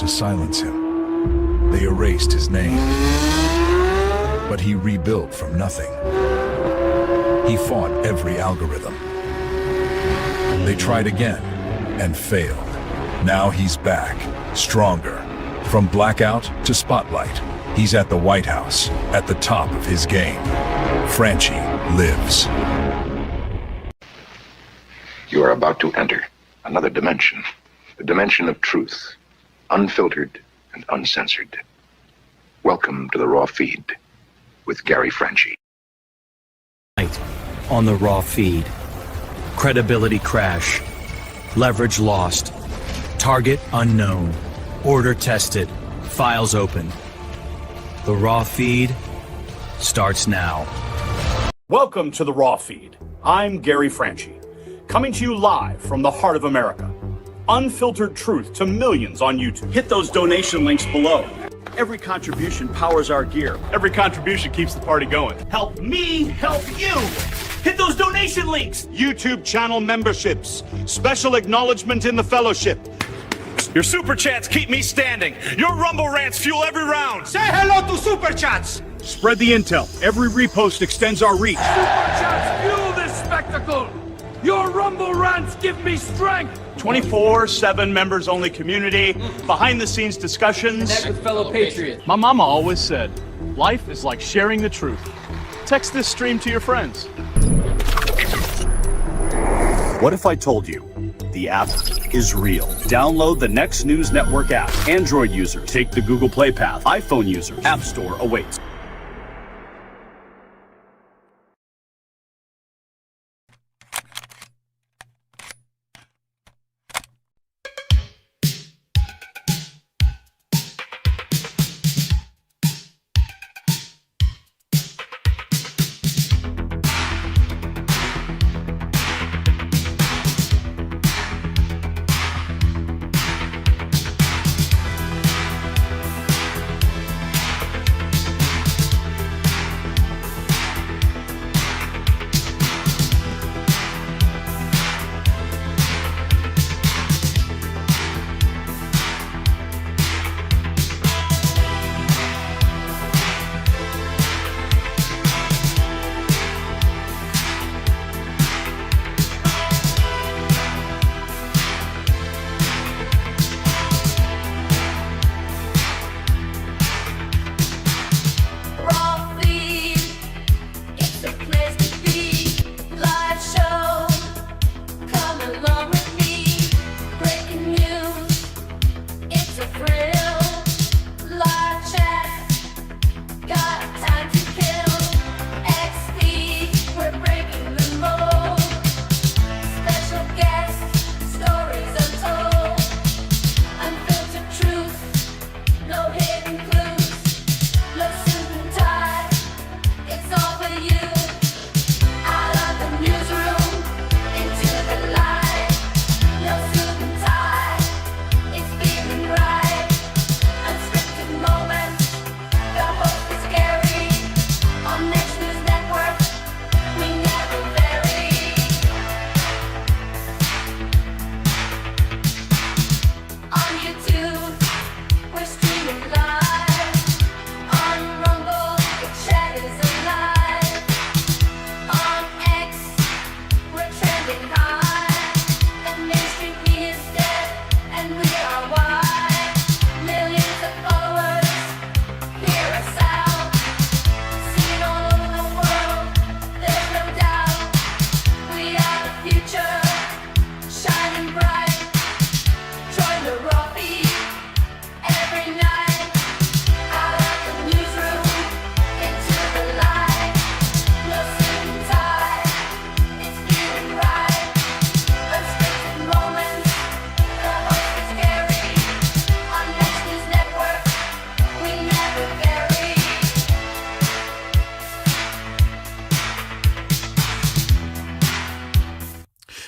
to silence him. They erased his name. But he rebuilt from nothing. He fought every algorithm. They tried again and failed. Now he's back, stronger. From blackout to spotlight, he's at the White House, at the top of his game. Franchi lives. You are about to enter another dimension, the dimension of truth, unfiltered and uncensored. Welcome to the Raw Feed with Gary Franchi. On the Raw Feed. Credibility crash. Leverage lost. Target unknown. Order tested. Files open. The Raw Feed starts now. Welcome to the Raw Feed. I'm Gary Franchi, coming to you live from the heart of America. Unfiltered truth to millions on YouTube. Hit those donation links below. Every contribution powers our gear. Every contribution keeps the party going. Help me help you. Hit those donation links. YouTube channel memberships. Special acknowledgement in the fellowship. Your super chats keep me standing. Your rumble rants fuel every round. Say hello to super chats. Spread the intel. Every repost extends our reach. Super chats fuel this spectacle. Your rumble rants give me strength. 24/7 members-only community, behind-the-scenes discussions. Connect with fellow patriots. My mama always said, life is like sharing the truth. Text this stream to your friends. What if I told you the app is real? Download the Next News Network app. Android users, take the Google Play path. iPhone users, App Store awaits.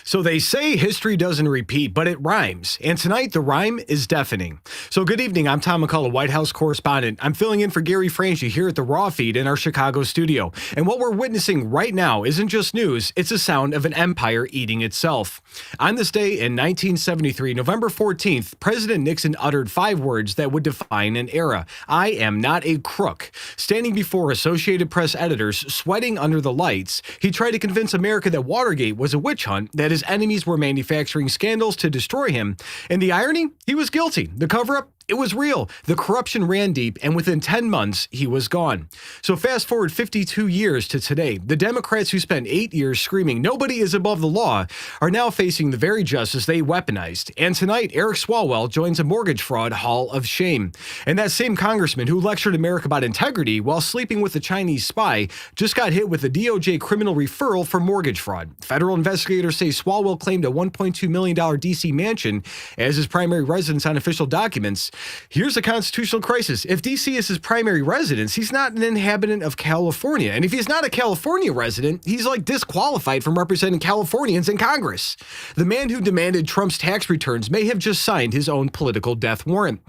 So they say history doesn't repeat, but it rhymes. And tonight, the rhyme is deafening. So good evening. I'm Tom McCullough, White House correspondent. I'm filling in for Gary Franchi here at the Raw Feed in our Chicago studio. And what we're witnessing right now isn't just news. It's the sound of an empire eating itself. On this day in 1973, November 14th, President Nixon uttered 5 words that would define an era. I am not a crook. Standing before Associated Press editors, sweating under the lights, he tried to convince America that Watergate was a witch hunt, that his enemies were manufacturing scandals to destroy him. And the irony? He was guilty. The cover-up? It was real. The corruption ran deep, and within 10 months, he was gone. So fast forward 52 years to today. The Democrats who spent 8 years screaming nobody is above the law are now facing the very justice they weaponized. And tonight, Eric Swalwell joins a mortgage fraud hall of shame. And that same congressman who lectured America about integrity while sleeping with a Chinese spy just got hit with a DOJ criminal referral for mortgage fraud. Federal investigators say Swalwell claimed a $1.2 million D.C. mansion as his primary residence on official documents. Here's a constitutional crisis. If D.C. is his primary residence, he's not an inhabitant of California. And if he's not a California resident, he's like disqualified from representing Californians in Congress. The man who demanded Trump's tax returns may have just signed his own political death warrant.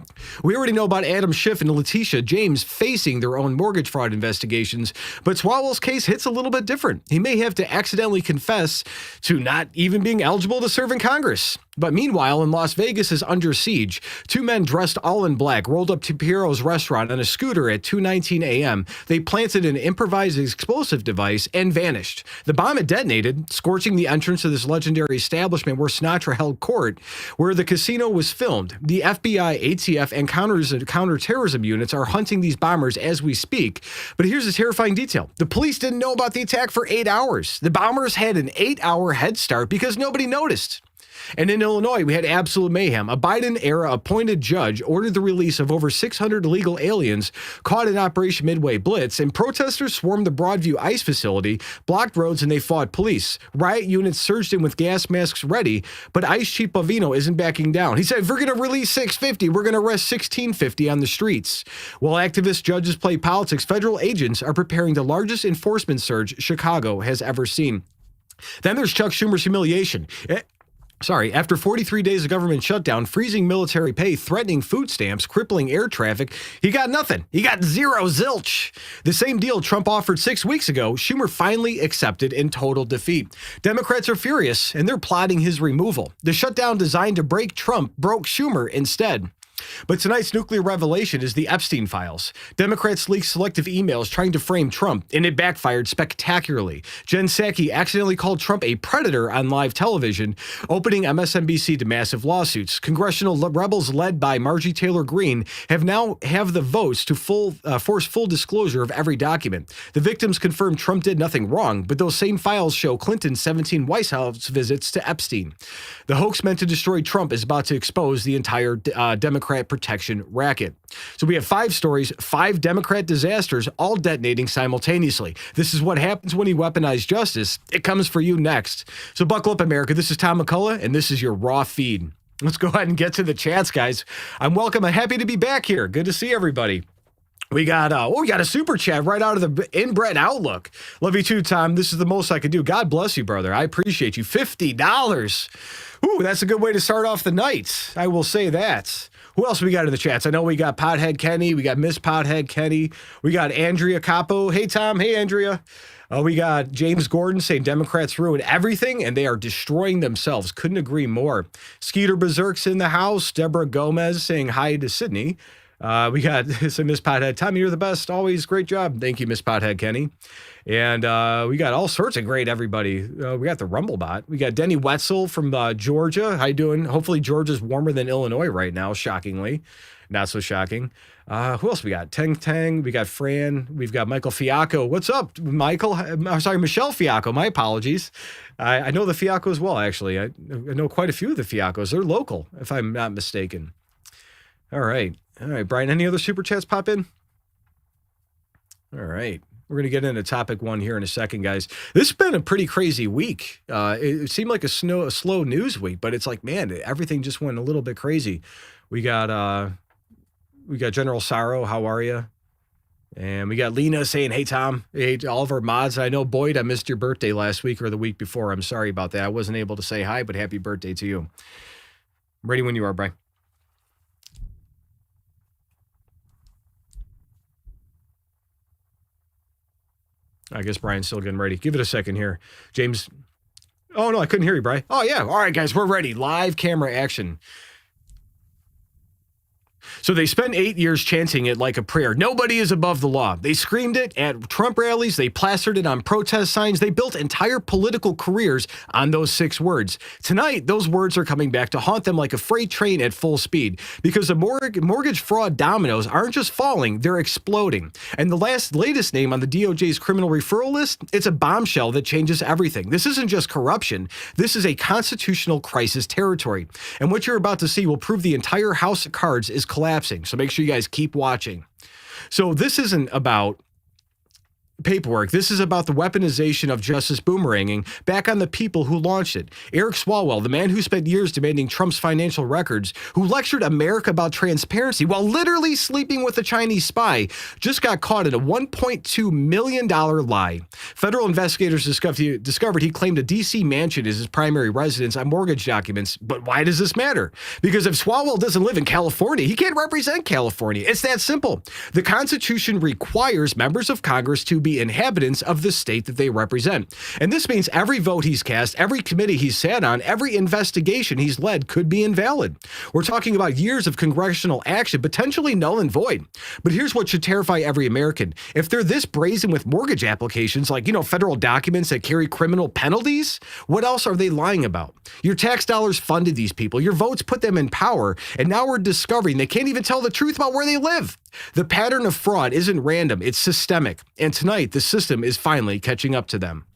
We already know about Adam Schiff and Letitia James facing their own mortgage fraud investigations, but Swalwell's case hits a little bit different. He may have to accidentally confess to not even being eligible to serve in Congress. But meanwhile, in Las Vegas is under siege. 2 men dressed all in black rolled up to Piero's restaurant on a scooter at 2:19 a.m. They planted an improvised explosive device and vanished. The bomb had detonated, scorching the entrance to this legendary establishment where Sinatra held court, where the casino was filmed. The FBI, ATF, and counterterrorism units are hunting these bombers as we speak. But here's the terrifying detail. The police didn't know about the attack for 8 hours. The bombers had an 8-hour head start because nobody noticed. And in Illinois, we had absolute mayhem. A Biden-era appointed judge ordered the release of over 600 illegal aliens caught in Operation Midway Blitz, and protesters swarmed the Broadview ICE facility, blocked roads, and they fought police. Riot units surged in with gas masks ready, but ICE Chief Bovino isn't backing down. He said, if we're going to release 650, we're going to arrest 1650 on the streets. While activist judges play politics, federal agents are preparing the largest enforcement surge Chicago has ever seen. Then there's Chuck Schumer's humiliation. After 43 days of government shutdown, freezing military pay, threatening food stamps, crippling air traffic, he got nothing. He got zero zilch. The same deal Trump offered 6 weeks ago, Schumer finally accepted in total defeat. Democrats are furious, and they're plotting his removal. The shutdown designed to break Trump broke Schumer instead. But tonight's nuclear revelation is the Epstein files. Democrats leaked selective emails trying to frame Trump, and it backfired spectacularly. Jen Psaki accidentally called Trump a predator on live television, opening MSNBC to massive lawsuits. Congressional rebels led by Marjorie Taylor Greene have the votes to force full disclosure of every document. The victims confirmed Trump did nothing wrong, but those same files show Clinton's 17 White House visits to Epstein. The hoax meant to destroy Trump is about to expose the entire Democrat protection racket. So we have 5 stories, 5 Democrat disasters, all detonating simultaneously. This is what happens when you weaponize justice. It comes for you next. So buckle up, America. This is Tom McCullough, and this is your Raw Feed. Let's go ahead and get to the chats, guys. I'm happy to be back here. Good to see everybody. We got a super chat right out of the inbred Outlook. Love you too, Tom. This is the most I could do. God bless you, brother. I appreciate you. $50. Ooh, that's a good way to start off the night. I will say that. Who else we got in the chats? I know we got Pothead Kenny. We got Miss Pothead Kenny. We got Andrea Capo. Hey, Tom. Hey, Andrea. We got James Gordon saying Democrats ruin everything and they are destroying themselves. Couldn't agree more. Skeeter Berserk's in the house. Deborah Gomez saying hi to Sydney. We got some Miss Pothead. Tommy, you're the best. Always great job. Thank you, Miss Pothead Kenny. And we got all sorts of great everybody. We got the Rumblebot. We got Denny Wetzel from Georgia. How you doing? Hopefully Georgia's warmer than Illinois right now, shockingly. Not so shocking. Who else we got? Teng Teng. We got Fran. We've got Michael Fiacco. What's up, Michael? Sorry, Michelle Fiacco. My apologies. I know the Fiacco as well, actually. I know quite a few of the Fiaccos. They're local, if I'm not mistaken. All right, Brian, any other super chats pop in? All right. We're going to get into topic 1 here in a second, guys. This has been a pretty crazy week. It seemed like a slow news week, but it's like, man, everything just went a little bit crazy. We got General Sorrow. How are you? And we got Lena saying, hey, Tom, hey, to all of our mods. I know, Boyd, I missed your birthday last week or the week before. I'm sorry about that. I wasn't able to say hi, but happy birthday to you. I'm ready when you are, Brian. I guess Brian's still getting ready. Give it a second here. James. Oh, no, I couldn't hear you, Brian. Oh, yeah. All right, guys, we're ready. Live camera action. So they spent 8 years chanting it like a prayer. Nobody is above the law. They screamed it at Trump rallies. They plastered it on protest signs. They built entire political careers on those 6 words. Tonight, those words are coming back to haunt them like a freight train at full speed because the mortgage fraud dominoes aren't just falling, they're exploding. And the latest name on the DOJ's criminal referral list, it's a bombshell that changes everything. This isn't just corruption. This is a constitutional crisis territory. And what you're about to see will prove the entire house of cards is collapsing. So make sure you guys keep watching. So this isn't about paperwork. This is about the weaponization of justice boomeranging back on the people who launched it. Eric Swalwell, the man who spent years demanding Trump's financial records, who lectured America about transparency while literally sleeping with a Chinese spy, just got caught in a $1.2 million lie. Federal investigators discovered he claimed a D.C. mansion as his primary residence on mortgage documents. But why does this matter? Because if Swalwell doesn't live in California, he can't represent California. It's that simple. The Constitution requires members of Congress to be inhabitants of the state that they represent. And this means every vote he's cast, every committee he's sat on, every investigation he's led could be invalid. We're talking about years of congressional action, potentially null and void. But here's what should terrify every American. If they're this brazen with mortgage applications, like, federal documents that carry criminal penalties, what else are they lying about? Your tax dollars funded these people. Your votes put them in power. And now we're discovering they can't even tell the truth about where they live. The pattern of fraud isn't random, it's systemic. And tonight, the system is finally catching up to them.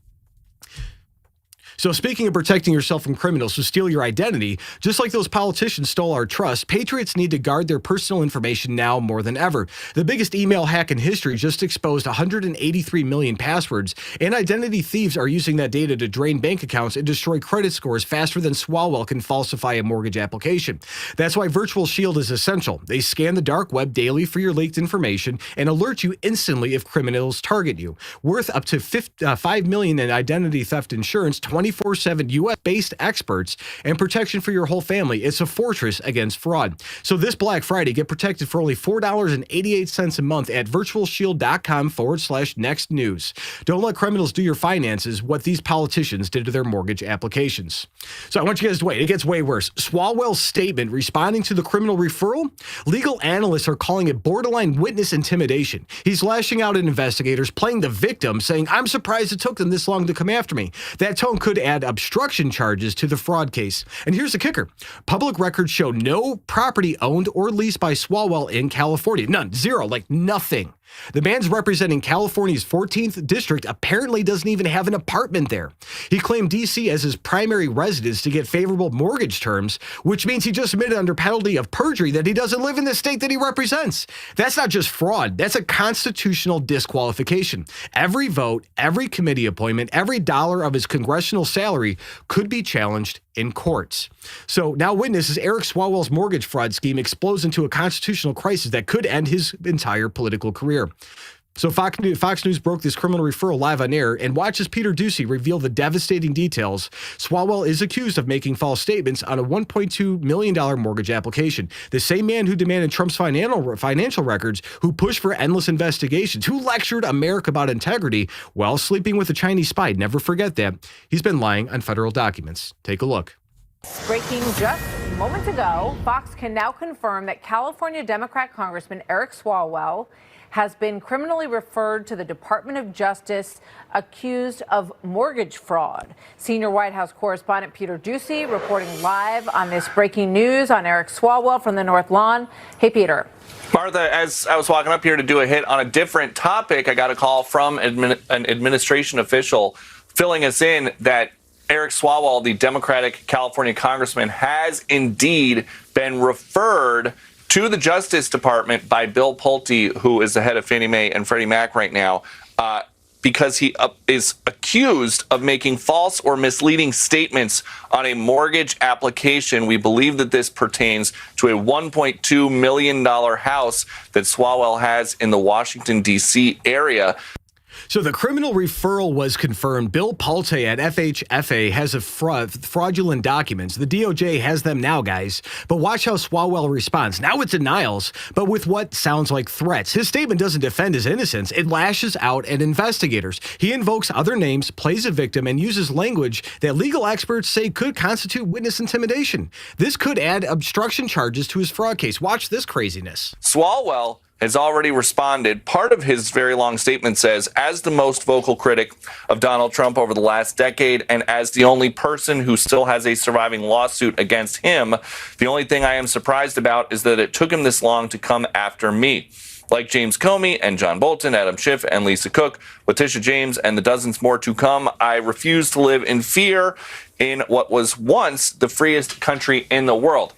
So speaking of protecting yourself from criminals who steal your identity, just like those politicians stole our trust, patriots need to guard their personal information now more than ever. The biggest email hack in history just exposed 183 million passwords, and identity thieves are using that data to drain bank accounts and destroy credit scores faster than Swalwell can falsify a mortgage application. That's why VirtualShield is essential. They scan the dark web daily for your leaked information and alert you instantly if criminals target you. Worth up to $5 million in identity theft insurance, 24/7 U.S.-based experts, and protection for your whole family. It's a fortress against fraud. So this Black Friday, get protected for only $4.88 a month at virtualshield.com/next news. Don't let criminals do your finances what these politicians did to their mortgage applications. So I want you guys to wait. It gets way worse. Swalwell's statement responding to the criminal referral, legal analysts are calling it borderline witness intimidation. He's lashing out at investigators, playing the victim, saying, I'm surprised it took them this long to come after me. That tone could add obstruction charges to the fraud case. And here's the kicker. Public records show no property owned or leased by Swalwell in California. None. Zero. Like nothing. The man's representing California's 14th district apparently doesn't even have an apartment there. He claimed D.C. as his primary residence to get favorable mortgage terms, which means he just admitted under penalty of perjury that he doesn't live in the state that he represents. That's not just fraud. That's a constitutional disqualification. Every vote, every committee appointment, every dollar of his congressional salary could be challenged in courts. So now witnesses Eric Swalwell's mortgage fraud scheme explodes into a constitutional crisis that could end his entire political career. So Fox News broke this criminal referral live on air, and watch as Peter Ducey revealed the devastating details. Swalwell is accused of making false statements on a $1.2 million mortgage application. The same man who demanded Trump's financial records, who pushed for endless investigations, who lectured America about integrity while sleeping with a Chinese spy. Never forget that. He's been lying on federal documents. Take a look. Breaking just moments ago, Fox can now confirm that California Democrat Congressman Eric Swalwell has been criminally referred to the Department of Justice accused of mortgage fraud. Senior White House correspondent Peter Ducey reporting live on this breaking news on Eric Swalwell from the North Lawn. Hey, Peter. Martha, as I was walking up here to do a hit on a different topic, I got a call from an administration official filling us in that Eric Swalwell, the Democratic California congressman, has indeed been referred to the Justice Department by Bill Pulte, who is the head of Fannie Mae and Freddie Mac right now. because he is accused of making false or misleading statements on a mortgage application. We believe that this pertains to a $1.2 million house that Swalwell has in the Washington, D.C. area. So the criminal referral was confirmed. Bill Pulte at FHFA has fraudulent documents. The DOJ has them now, guys. But watch how Swalwell responds. Now with denials, but with what sounds like threats. His statement doesn't defend his innocence. It lashes out at investigators. He invokes other names, plays a victim, and uses language that legal experts say could constitute witness intimidation. This could add obstruction charges to his fraud case. Watch this craziness. Swalwell has already responded. Part of his very long statement says, as the most vocal critic of Donald Trump over the last decade, and as the only person who still has a surviving lawsuit against him, the only thing I am surprised about is that it took him this long to come after me. Like James Comey and John Bolton, Adam Schiff and Lisa Cook, Letitia James, and the dozens more to come, I refuse to live in fear in what was once the freest country in the world.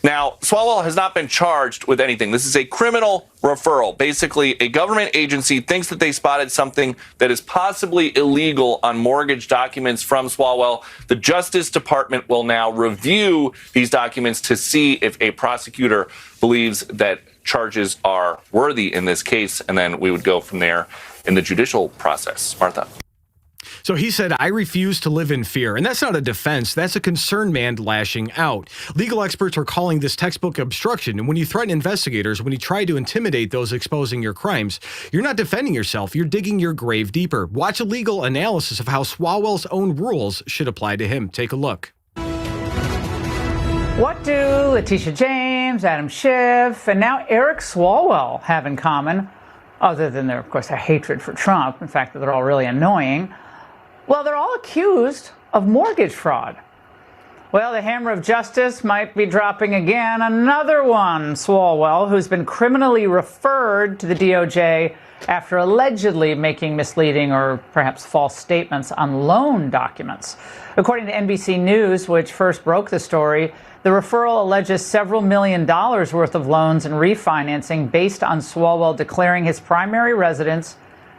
Now, Swalwell has not been charged with anything. This is a criminal referral. Basically, a government agency thinks that they spotted something that is possibly illegal on mortgage documents from Swalwell. The Justice Department will now review these documents to see if a prosecutor believes that charges are worthy in this case, and then we would go from there in the judicial process. Martha. So he said, I refuse to live in fear. And that's not a defense. That's a concerned man lashing out. Legal experts are calling this textbook obstruction. And when you threaten investigators, when you try to intimidate those exposing your crimes, you're not defending yourself. You're digging your grave deeper. Watch a legal analysis of how Swalwell's own rules should apply to him. Take a look. What do Letitia James, Adam Schiff, and now Eric Swalwell have in common, other than of course, their hatred for Trump, in fact, that they're all really annoying? Well, they're all accused of mortgage fraud. Well, the hammer of justice might be dropping again. Another one, Swalwell, who's been criminally referred to the DOJ after allegedly making misleading or perhaps false statements on loan documents. According to NBC News, which first broke the story, the referral alleges several $1 million worth of loans and refinancing based on Swalwell declaring his primary residence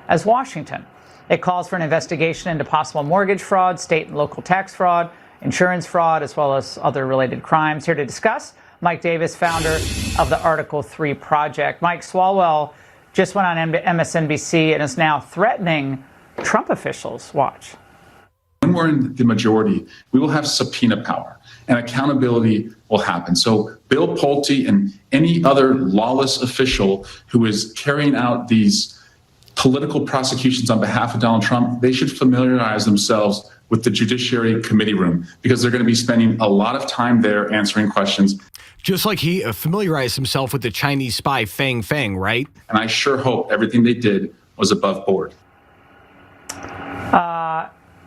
as Washington. It calls for an investigation into possible mortgage fraud, state and local tax fraud, insurance fraud, as well as other related crimes. Here to discuss, Mike Davis, founder of the Article 3 Project. Mike, Swalwell just went on MSNBC and is now threatening Trump officials. Watch. When we're in the majority, we will have subpoena power and accountability will happen. So Bill Pulte and any other lawless official who is carrying out these political prosecutions on behalf of Donald Trump, they should familiarize themselves with the Judiciary Committee room because they're going to be spending a lot of time there answering questions. Just like he familiarized himself with the Chinese spy Fang Fang, right? And I sure hope everything they did was above board.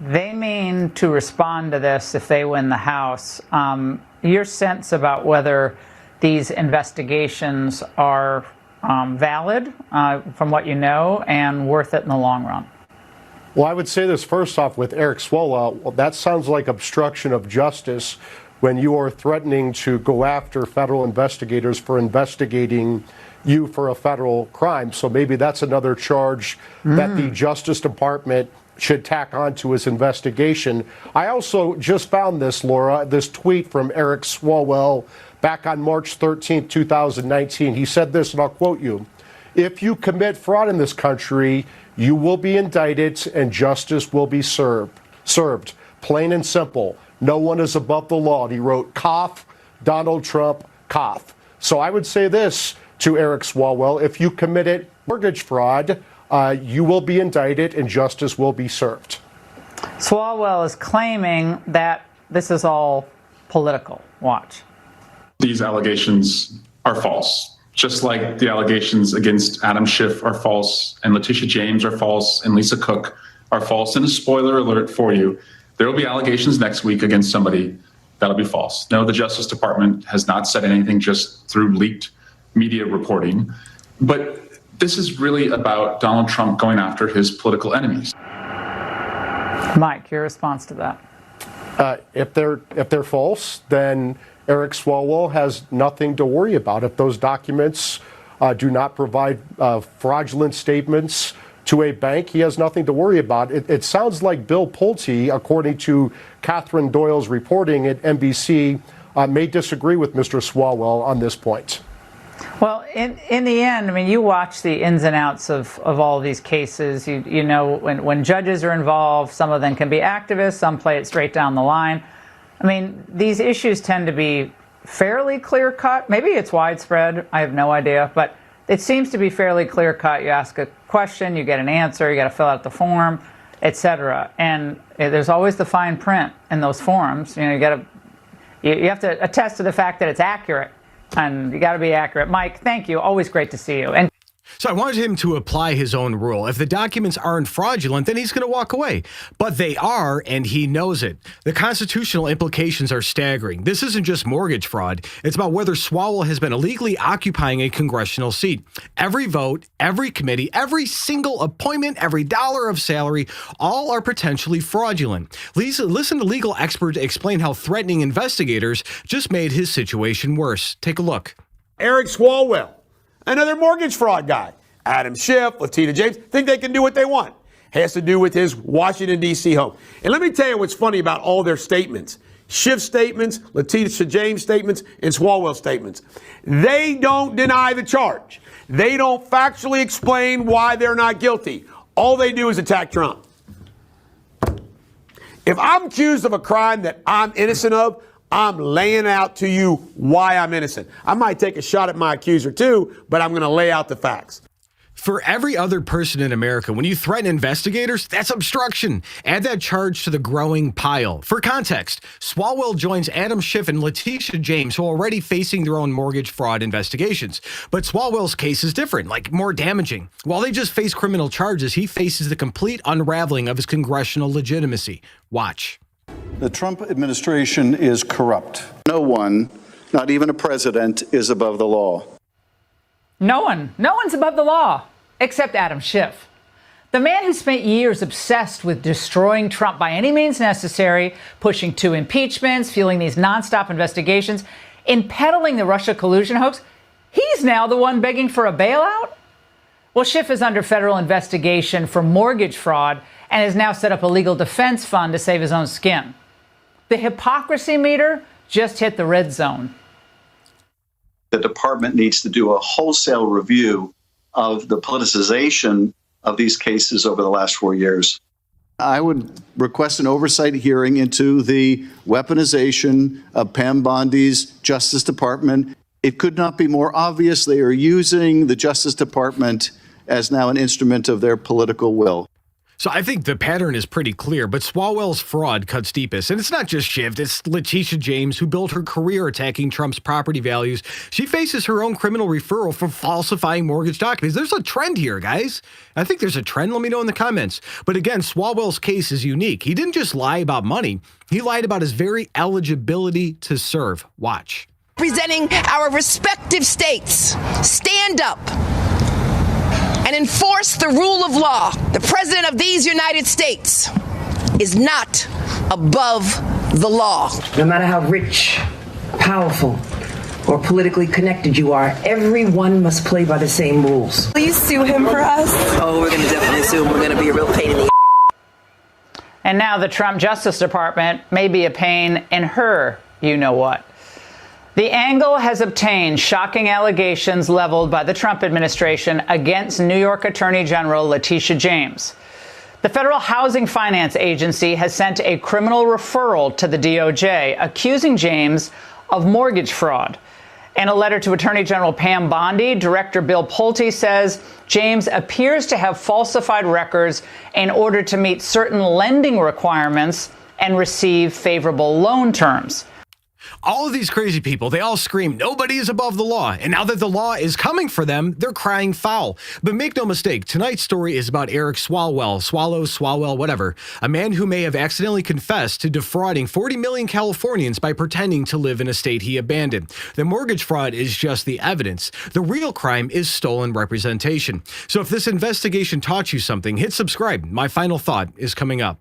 They mean to respond to this if they win the House. Your sense about whether these investigations are valid from what you know and worth it in the long run? Well, I would say this first off with Eric Swalwell. Well, that sounds like obstruction of justice when you are threatening to go after federal investigators for investigating you for a federal crime. So maybe that's another charge that the Justice Department should tack on to his investigation. I also just found this, Laura, this tweet from Eric Swalwell back on March 13th, 2019. He said this, and I'll quote you. If you commit fraud in this country, you will be indicted and justice will be served. Plain and simple. No one is above the law. And he wrote, cough, Donald Trump, cough. So I would say this to Eric Swalwell. If you committed mortgage fraud, you will be indicted and justice will be served. Swalwell is claiming that this is all political. Watch. These allegations are false, just like the allegations against Adam Schiff are false, and Letitia James are false, and Lisa Cook are false. And a spoiler alert for you, there will be allegations next week against somebody that'll be false. No, the Justice Department has not said anything just through leaked media reporting. But this is really about Donald Trump going after his political enemies. Mike, your response to that? If they're false, then Eric Swalwell has nothing to worry about. If those documents do not provide fraudulent statements to a bank, he has nothing to worry about. It sounds like Bill Pulte, according to Catherine Doyle's reporting at NBC, may disagree with Mr. Swalwell on this point. Well, in the end, I mean, you watch the ins and outs of all these cases. You know, when judges are involved, some of them can be activists, some play it straight down the line. I mean, these issues tend to be fairly clear-cut. Maybe it's widespread. I have no idea. But it seems to be fairly clear-cut. You ask a question, you get an answer, you got to fill out the form, etc. And there's always the fine print in those forms. You know, you have to attest to the fact that it's accurate. And you got to be accurate. Mike, thank you. Always great to see you. And so I wanted him to apply his own rule. If the documents aren't fraudulent, then he's going to walk away. But they are, and he knows it. The constitutional implications are staggering. This isn't just mortgage fraud. It's about whether Swalwell has been illegally occupying a congressional seat. Every vote, every committee, every single appointment, every dollar of salary, all are potentially fraudulent. Listen to legal experts explain how threatening investigators just made his situation worse. Take a look. Eric Swalwell, another mortgage fraud guy. Adam Schiff, Letitia James, think they can do what they want. Has to do with his Washington, D.C. home. And let me tell you what's funny about all their statements. Schiff statements, Letitia James statements, and Swalwell statements. They don't deny the charge. They don't factually explain why they're not guilty. All they do is attack Trump. If I'm accused of a crime that I'm innocent of, I'm laying out to you why I'm innocent. I might take a shot at my accuser too, but I'm going to lay out the facts. For every other person in America, when you threaten investigators, that's obstruction. Add that charge to the growing pile. For context, Swalwell joins Adam Schiff and Letitia James, who are already facing their own mortgage fraud investigations. But Swalwell's case is different, like more damaging. While they just face criminal charges, he faces the complete unraveling of his congressional legitimacy. Watch. The Trump administration is corrupt. No one, not even a president, is above the law. no one's above the law, except Adam Schiff. The man who spent years obsessed with destroying Trump by any means necessary, pushing 2 impeachments, fueling these nonstop investigations, in peddling the Russia collusion hoax, he's now the one begging for a bailout? Well, Schiff is under federal investigation for mortgage fraud and has now set up a legal defense fund to save his own skin. The hypocrisy meter just hit the red zone. The department needs to do a wholesale review of the politicization of these cases over the last 4 years. I would request an oversight hearing into the weaponization of Pam Bondi's Justice Department. It could not be more obvious they are using the Justice Department as now an instrument of their political will. So I think the pattern is pretty clear, but Swalwell's fraud cuts deepest. And it's not just Schiff, it's Letitia James, who built her career attacking Trump's property values. She faces her own criminal referral for falsifying mortgage documents. There's a trend here, guys. I think there's a trend. Let me know in the comments. But again, Swalwell's case is unique. He didn't just lie about money. He lied about his very eligibility to serve. Watch. Representing our respective states, stand up and enforce the rule of law. The President of these United States is not above the law. No matter how rich, powerful, or politically connected you are, everyone must play by the same rules. Please sue him for us. Oh, we're going to definitely sue him. We're going to be a real pain in the And now the Trump Justice Department may be a pain in her you-know-what. The Angle has obtained shocking allegations leveled by the Trump administration against New York Attorney General Letitia James. The Federal Housing Finance Agency has sent a criminal referral to the DOJ accusing James of mortgage fraud. In a letter to Attorney General Pam Bondi, Director Bill Pulte says James appears to have falsified records in order to meet certain lending requirements and receive favorable loan terms. All of these crazy people, they all scream, nobody is above the law. And now that the law is coming for them, they're crying foul. But make no mistake, tonight's story is about Eric Swalwell, whatever. A man who may have accidentally confessed to defrauding 40 million Californians by pretending to live in a state he abandoned. The mortgage fraud is just the evidence. The real crime is stolen representation. So if this investigation taught you something, hit subscribe. My final thought is coming up.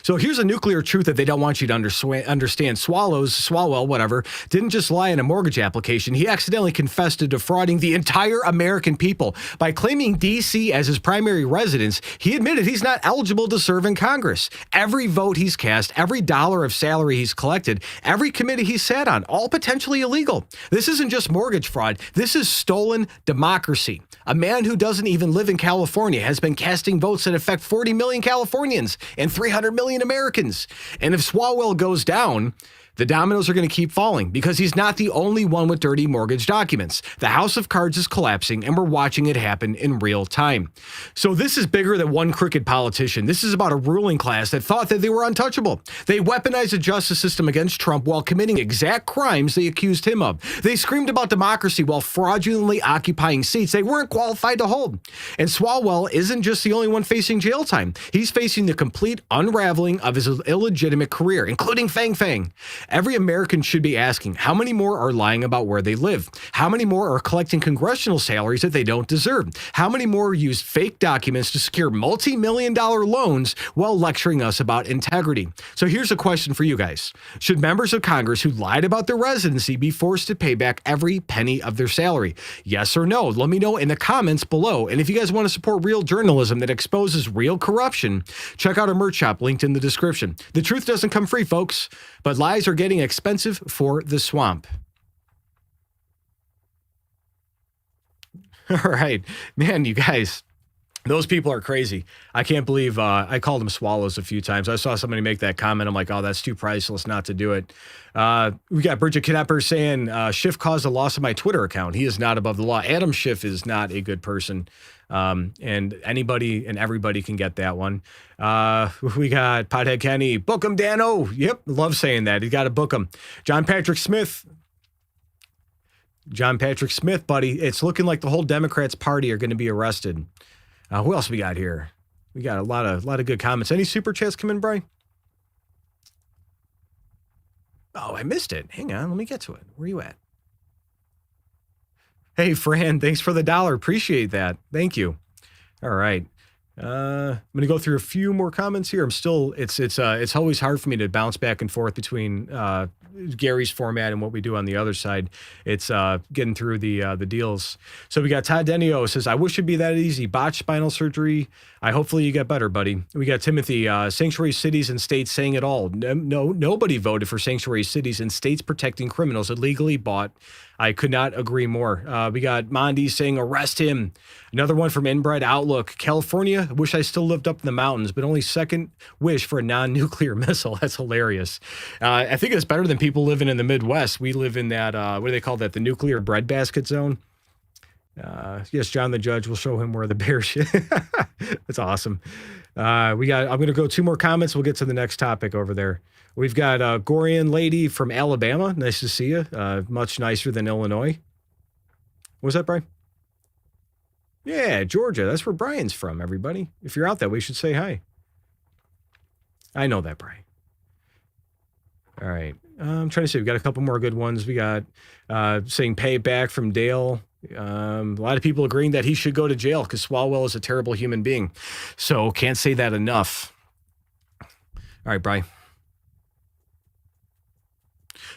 So here's a nuclear truth that they don't want you to understand. Swalwell, whatever, didn't just lie in a mortgage application. He accidentally confessed to defrauding the entire American people. By claiming D.C. as his primary residence, he admitted he's not eligible to serve in Congress. Every vote he's cast, every dollar of salary he's collected, every committee he's sat on, all potentially illegal. This isn't just mortgage fraud. This is stolen democracy. A man who doesn't even live in California has been casting votes that affect 40 million Californians and 300 million Americans. And if Swalwell goes down, the dominoes are going to keep falling because he's not the only one with dirty mortgage documents. The house of cards is collapsing, and we're watching it happen in real time. So this is bigger than one crooked politician. This is about a ruling class that thought that they were untouchable. They weaponized the justice system against Trump while committing exact crimes they accused him of. They screamed about democracy while fraudulently occupying seats they weren't qualified to hold. And Swalwell isn't just the only one facing jail time. He's facing the complete unraveling of his illegitimate career, including Fang Fang. Every American should be asking, how many more are lying about where they live? How many more are collecting congressional salaries that they don't deserve? How many more use fake documents to secure multi-million-dollar loans while lecturing us about integrity? So here's a question for you guys. Should members of Congress who lied about their residency be forced to pay back every penny of their salary? Yes or no? Let me know in the comments below. And if you guys want to support real journalism that exposes real corruption, check out our merch shop linked in the description. The truth doesn't come free, folks, but lies are getting expensive for the swamp. All right, man, you guys, those people are crazy. I can't believe I called them swallows a few times. I saw somebody make that comment. I'm like, oh, that's too priceless not to do it. We got Bridget Knepper saying Schiff caused the loss of my Twitter account. He is not above the law. Adam Schiff is not a good person. And anybody and everybody can get that one. We got Pothead Kenny, book him, Dano. Yep, love saying that. You got to book him. John Patrick Smith, buddy. It's looking like the whole Democrats party are going to be arrested. Who else we got here? We got a lot of good comments. Any super chats come in, Brian? Oh, I missed it. Hang on, let me get to it. Where are you at? Hey, Fran, thanks for the $1. Appreciate that. Thank you. All right. I'm going to go through a few more comments here. It's always hard for me to bounce back and forth between Gary's format and what we do on the other side. It's getting through the deals. So we got Todd Denio says, I wish it'd be that easy. Botched spinal surgery. Hopefully you get better, buddy. We got Timothy, sanctuary cities and states saying it all. No, nobody voted for sanctuary cities and states protecting criminals illegally bought. I could not agree more. We got Mondi saying, arrest him. Another one from Inbred Outlook. California, wish I still lived up in the mountains, but only second wish for a non-nuclear missile. That's hilarious. I think it's better than people living in the Midwest. We live in that, what do they call that? The nuclear breadbasket zone. Yes, John the Judge will show him where the bear shit. That's awesome. I'm going to go 2 more comments. We'll get to the next topic over there. We've got Gorian lady from Alabama. Nice to see you. Much nicer than Illinois. What was that, Brian? Yeah, Georgia. That's where Brian's from, everybody. If you're out that way, you should say hi. I know that, Brian. All right. I'm trying to see. We've got a couple more good ones. We got saying pay back from Dale. A lot of people agreeing that he should go to jail because Swalwell is a terrible human being. So can't say that enough. All right, Brian.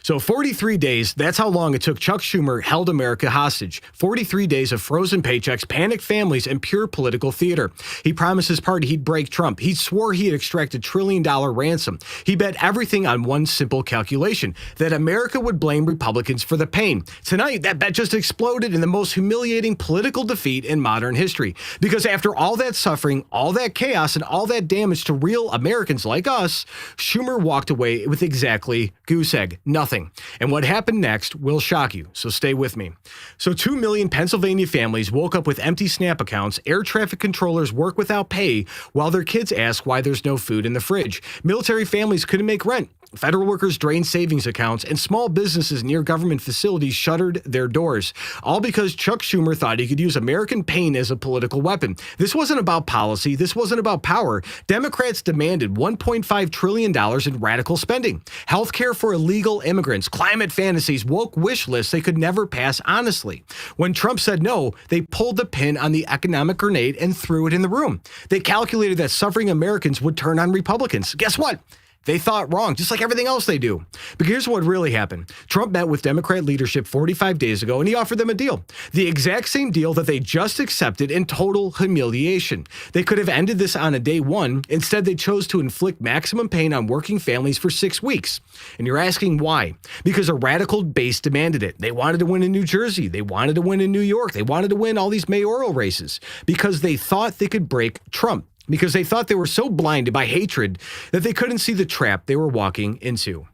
So 43 days, that's how long it took Chuck Schumer held America hostage. 43 days of frozen paychecks, panicked families, and pure political theater. He promised his party he'd break Trump. He swore he had extracted $1 trillion ransom. He bet everything on one simple calculation, that America would blame Republicans for the pain. Tonight, that bet just exploded in the most humiliating political defeat in modern history. Because after all that suffering, all that chaos, and all that damage to real Americans like us, Schumer walked away with exactly goose egg, nothing. And what happened next will shock you, so stay with me. So 2 million Pennsylvania families woke up with empty SNAP accounts. Air traffic controllers work without pay while their kids ask why there's no food in the fridge. Military families couldn't make rent. Federal workers drained savings accounts, and small businesses near government facilities shuttered their doors, all because Chuck Schumer thought he could use American pain as a political weapon. This wasn't about policy. This wasn't about power. Democrats demanded $1.5 trillion in radical spending, health care for illegal immigrants, climate fantasies, woke wish lists they could never pass honestly. When Trump said no, they pulled the pin on the economic grenade and threw it in the room. They calculated that suffering Americans would turn on Republicans. Guess what? They thought wrong, just like everything else they do. But here's what really happened. Trump met with Democrat leadership 45 days ago, and he offered them a deal. The exact same deal that they just accepted in total humiliation. They could have ended this on a day one. Instead, they chose to inflict maximum pain on working families for 6 weeks. And you're asking why? Because a radical base demanded it. They wanted to win in New Jersey. They wanted to win in New York. They wanted to win all these mayoral races because they thought they could break Trump. Because they thought they were so blinded by hatred that they couldn't see the trap they were walking into.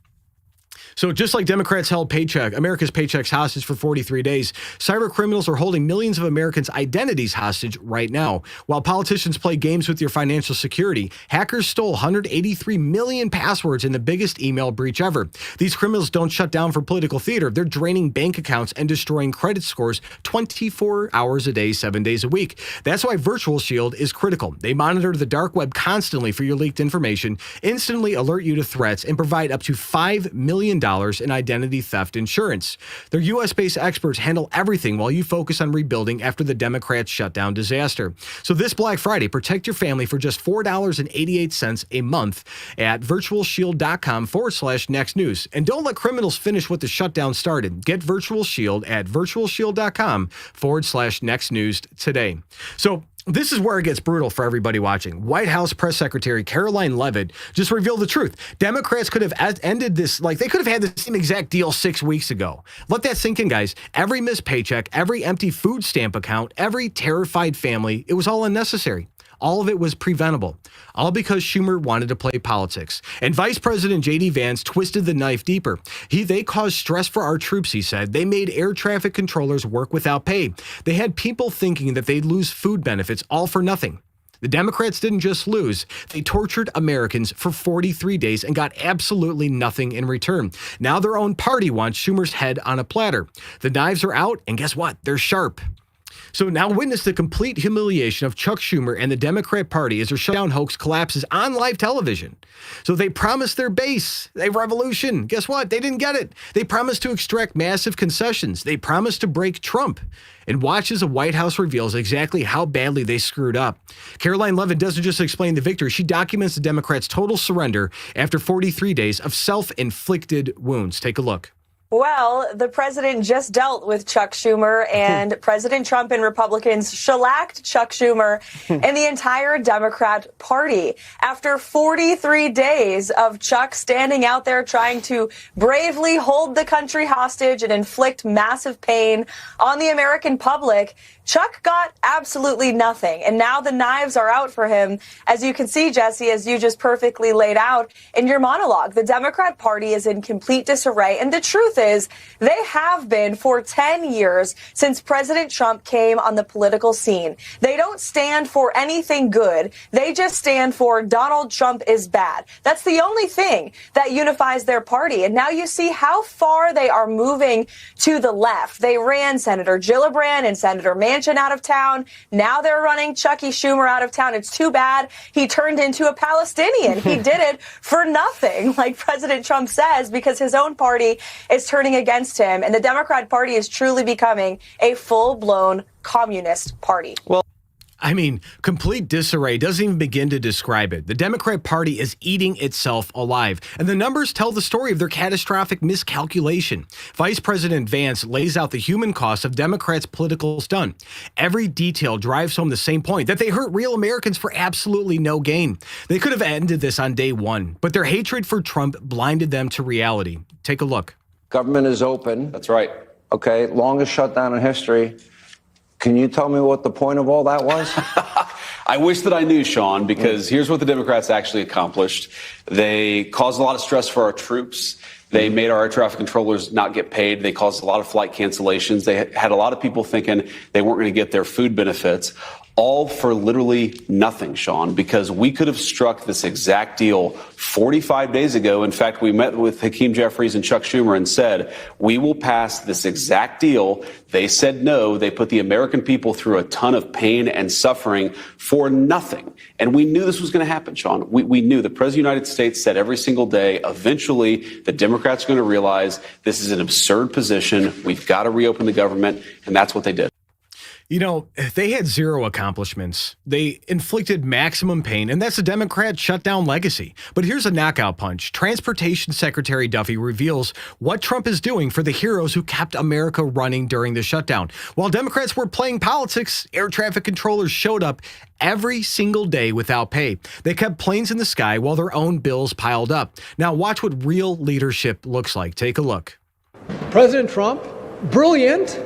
So just like Democrats held America's paychecks hostage for 43 days, cyber criminals are holding millions of Americans' identities hostage right now. While politicians play games with your financial security, hackers stole 183 million passwords in the biggest email breach ever. These criminals don't shut down for political theater. They're draining bank accounts and destroying credit scores 24 hours a day, 7 days a week. That's why VirtualShield is critical. They monitor the dark web constantly for your leaked information, instantly alert you to threats, and provide up to $5 million in identity theft insurance. Their U.S.-based experts handle everything while you focus on rebuilding after the Democrats' shutdown disaster. So this Black Friday, protect your family for just $4.88 a month at virtualshield.com/next news. And don't let criminals finish what the shutdown started. Get VirtualShield at virtualshield.com/next news today. So this is where it gets brutal for everybody watching. White House Press Secretary Caroline Leavitt just revealed the truth. Democrats could have ended this, like they could have had the same exact deal 6 weeks ago. Let that sink in, guys. Every missed paycheck, every empty food stamp account, every terrified family, it was all unnecessary. All of it was preventable, all because Schumer wanted to play politics. And Vice President J.D. Vance twisted the knife deeper. They caused stress for our troops, he said. They made air traffic controllers work without pay. They had people thinking that they'd lose food benefits all for nothing. The Democrats didn't just lose. They tortured Americans for 43 days and got absolutely nothing in return. Now their own party wants Schumer's head on a platter. The knives are out, and guess what? They're sharp. So now witness the complete humiliation of Chuck Schumer and the Democrat Party as their shutdown hoax collapses on live television. So they promised their base a revolution. Guess what? They didn't get it. They promised to extract massive concessions. They promised to break Trump. And watch as the White House reveals exactly how badly they screwed up. Caroline Leavitt doesn't just explain the victory. She documents the Democrats' total surrender after 43 days of self-inflicted wounds. Take a look. Well, the president just dealt with Chuck Schumer, and President Trump and Republicans shellacked Chuck Schumer and the entire Democrat Party. After 43 days of Chuck standing out there trying to bravely hold the country hostage and inflict massive pain on the American public, Chuck got absolutely nothing. And now the knives are out for him. As you can see, Jesse, as you just perfectly laid out in your monologue, the Democrat Party is in complete disarray. And the truth is, they have been for 10 years since President Trump came on the political scene. They don't stand for anything good. They just stand for Donald Trump is bad. That's the only thing that unifies their party. And now you see how far they are moving to the left. They ran Senator Gillibrand and Senator Manchin out of town. Now they're running Chucky Schumer out of town. It's too bad he turned into a Palestinian. He did it for nothing, like President Trump says, because his own party is turning against him. And the Democrat Party is truly becoming a full-blown communist party. Well, I mean, complete disarray doesn't even begin to describe it. The Democrat Party is eating itself alive, and the numbers tell the story of their catastrophic miscalculation. Vice President Vance lays out the human cost of Democrats' political stunt. Every detail drives home the same point, that they hurt real Americans for absolutely no gain. They could have ended this on day one, but their hatred for Trump blinded them to reality. Take a look. Government is open. That's right. Okay, longest shutdown in history. Can you tell me what the point of all that was? I wish that I knew, Sean, because here's what the Democrats actually accomplished. They caused a lot of stress for our troops. They made our air traffic controllers not get paid. They caused a lot of flight cancellations. They had a lot of people thinking they weren't going to get their food benefits. all for literally nothing, Sean, because we could have struck this exact deal 45 days ago. In fact, we met with Hakeem Jeffries and Chuck Schumer and said, we will pass this exact deal. They said no. They put the American people through a ton of pain and suffering for nothing. And we knew this was going to happen, Sean. We knew the President of the United States said every single day, eventually the Democrats are going to realize this is an absurd position. We've got to reopen the government. And that's what they did. You know, they had zero accomplishments. They inflicted maximum pain, and that's a Democrat shutdown legacy. But here's a knockout punch. Transportation Secretary Duffy reveals what Trump is doing for the heroes who kept America running during the shutdown. While Democrats were playing politics, air traffic controllers showed up every single day without pay. They kept planes in the sky while their own bills piled up. Now watch what real leadership looks like. Take a look. President Trump, brilliant.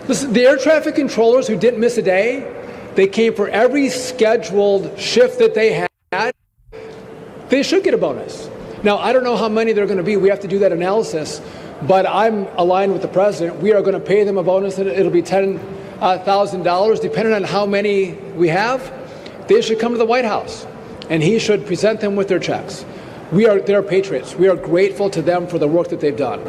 Listen, the air traffic controllers who didn't miss a day, they came for every scheduled shift that they had. They should get a bonus. Now, I don't know how many there are going to be. We have to do that analysis. But I'm aligned with the president. We are going to pay them a bonus. It'll be $10,000, depending on how many we have. They should come to the White House, and he should present them with their checks. They're patriots. We are grateful to them for the work that they've done.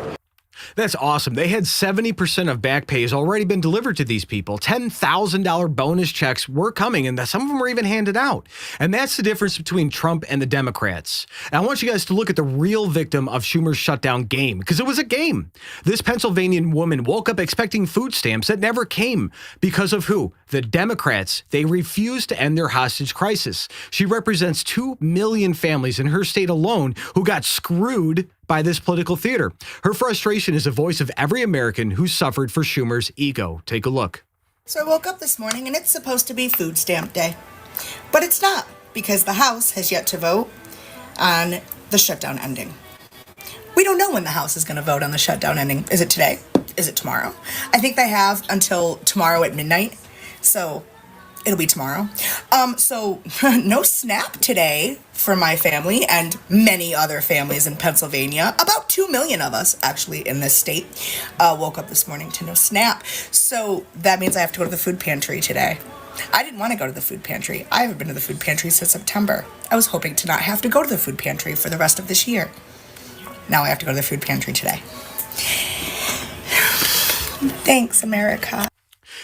That's awesome. They had 70% of back pay has already been delivered to these people. $10,000 bonus checks were coming, and some of them were even handed out. And that's the difference between Trump and the Democrats. And I want you guys to look at the real victim of Schumer's shutdown game, because it was a game. This Pennsylvanian woman woke up expecting food stamps that never came because of who? The Democrats. They refused to end their hostage crisis. She represents 2 million families in her state alone who got screwed by this political theater. Her frustration is the voice of every American who suffered for Schumer's ego. Take a look. So I woke up this morning and it's supposed to be food stamp day. But it's not, because the House has yet to vote on the shutdown ending. We don't know when the House is going to vote on the shutdown ending. Is it today? Is it tomorrow? I think they have until tomorrow at midnight. So it'll be tomorrow. So no SNAP today for my family and many other families in Pennsylvania. About 2 million of us actually in this state woke up this morning to no SNAP. So that means I have to go to the food pantry today. I didn't want to go to the food pantry. I haven't been to the food pantry since September. I was hoping to not have to go to the food pantry for the rest of this year. Now I have to go to the food pantry today. Thanks, America.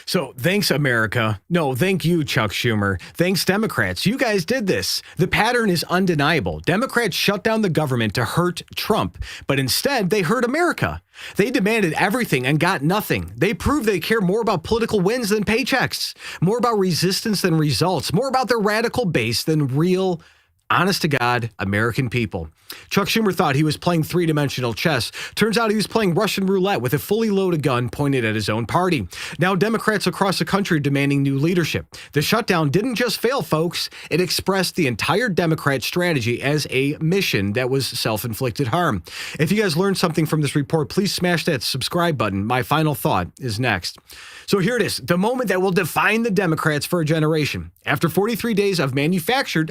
So thanks, America. No, thank you, Chuck Schumer. Thanks, Democrats. You guys did this. The pattern is undeniable. Democrats shut down the government to hurt Trump, but instead they hurt America. They demanded everything and got nothing. They proved they care more about political wins than paychecks, more about resistance than results, more about their radical base than real, honest-to-God American people. Chuck Schumer thought he was playing three-dimensional chess. Turns out he was playing Russian roulette with a fully loaded gun pointed at his own party. Now Democrats across the country demanding new leadership. The shutdown didn't just fail, folks. It expressed the entire Democrat strategy as a mission that was self-inflicted harm. If you guys learned something from this report, please smash that subscribe button. My final thought is next. So here it is, the moment that will define the Democrats for a generation. After 43 days of manufactured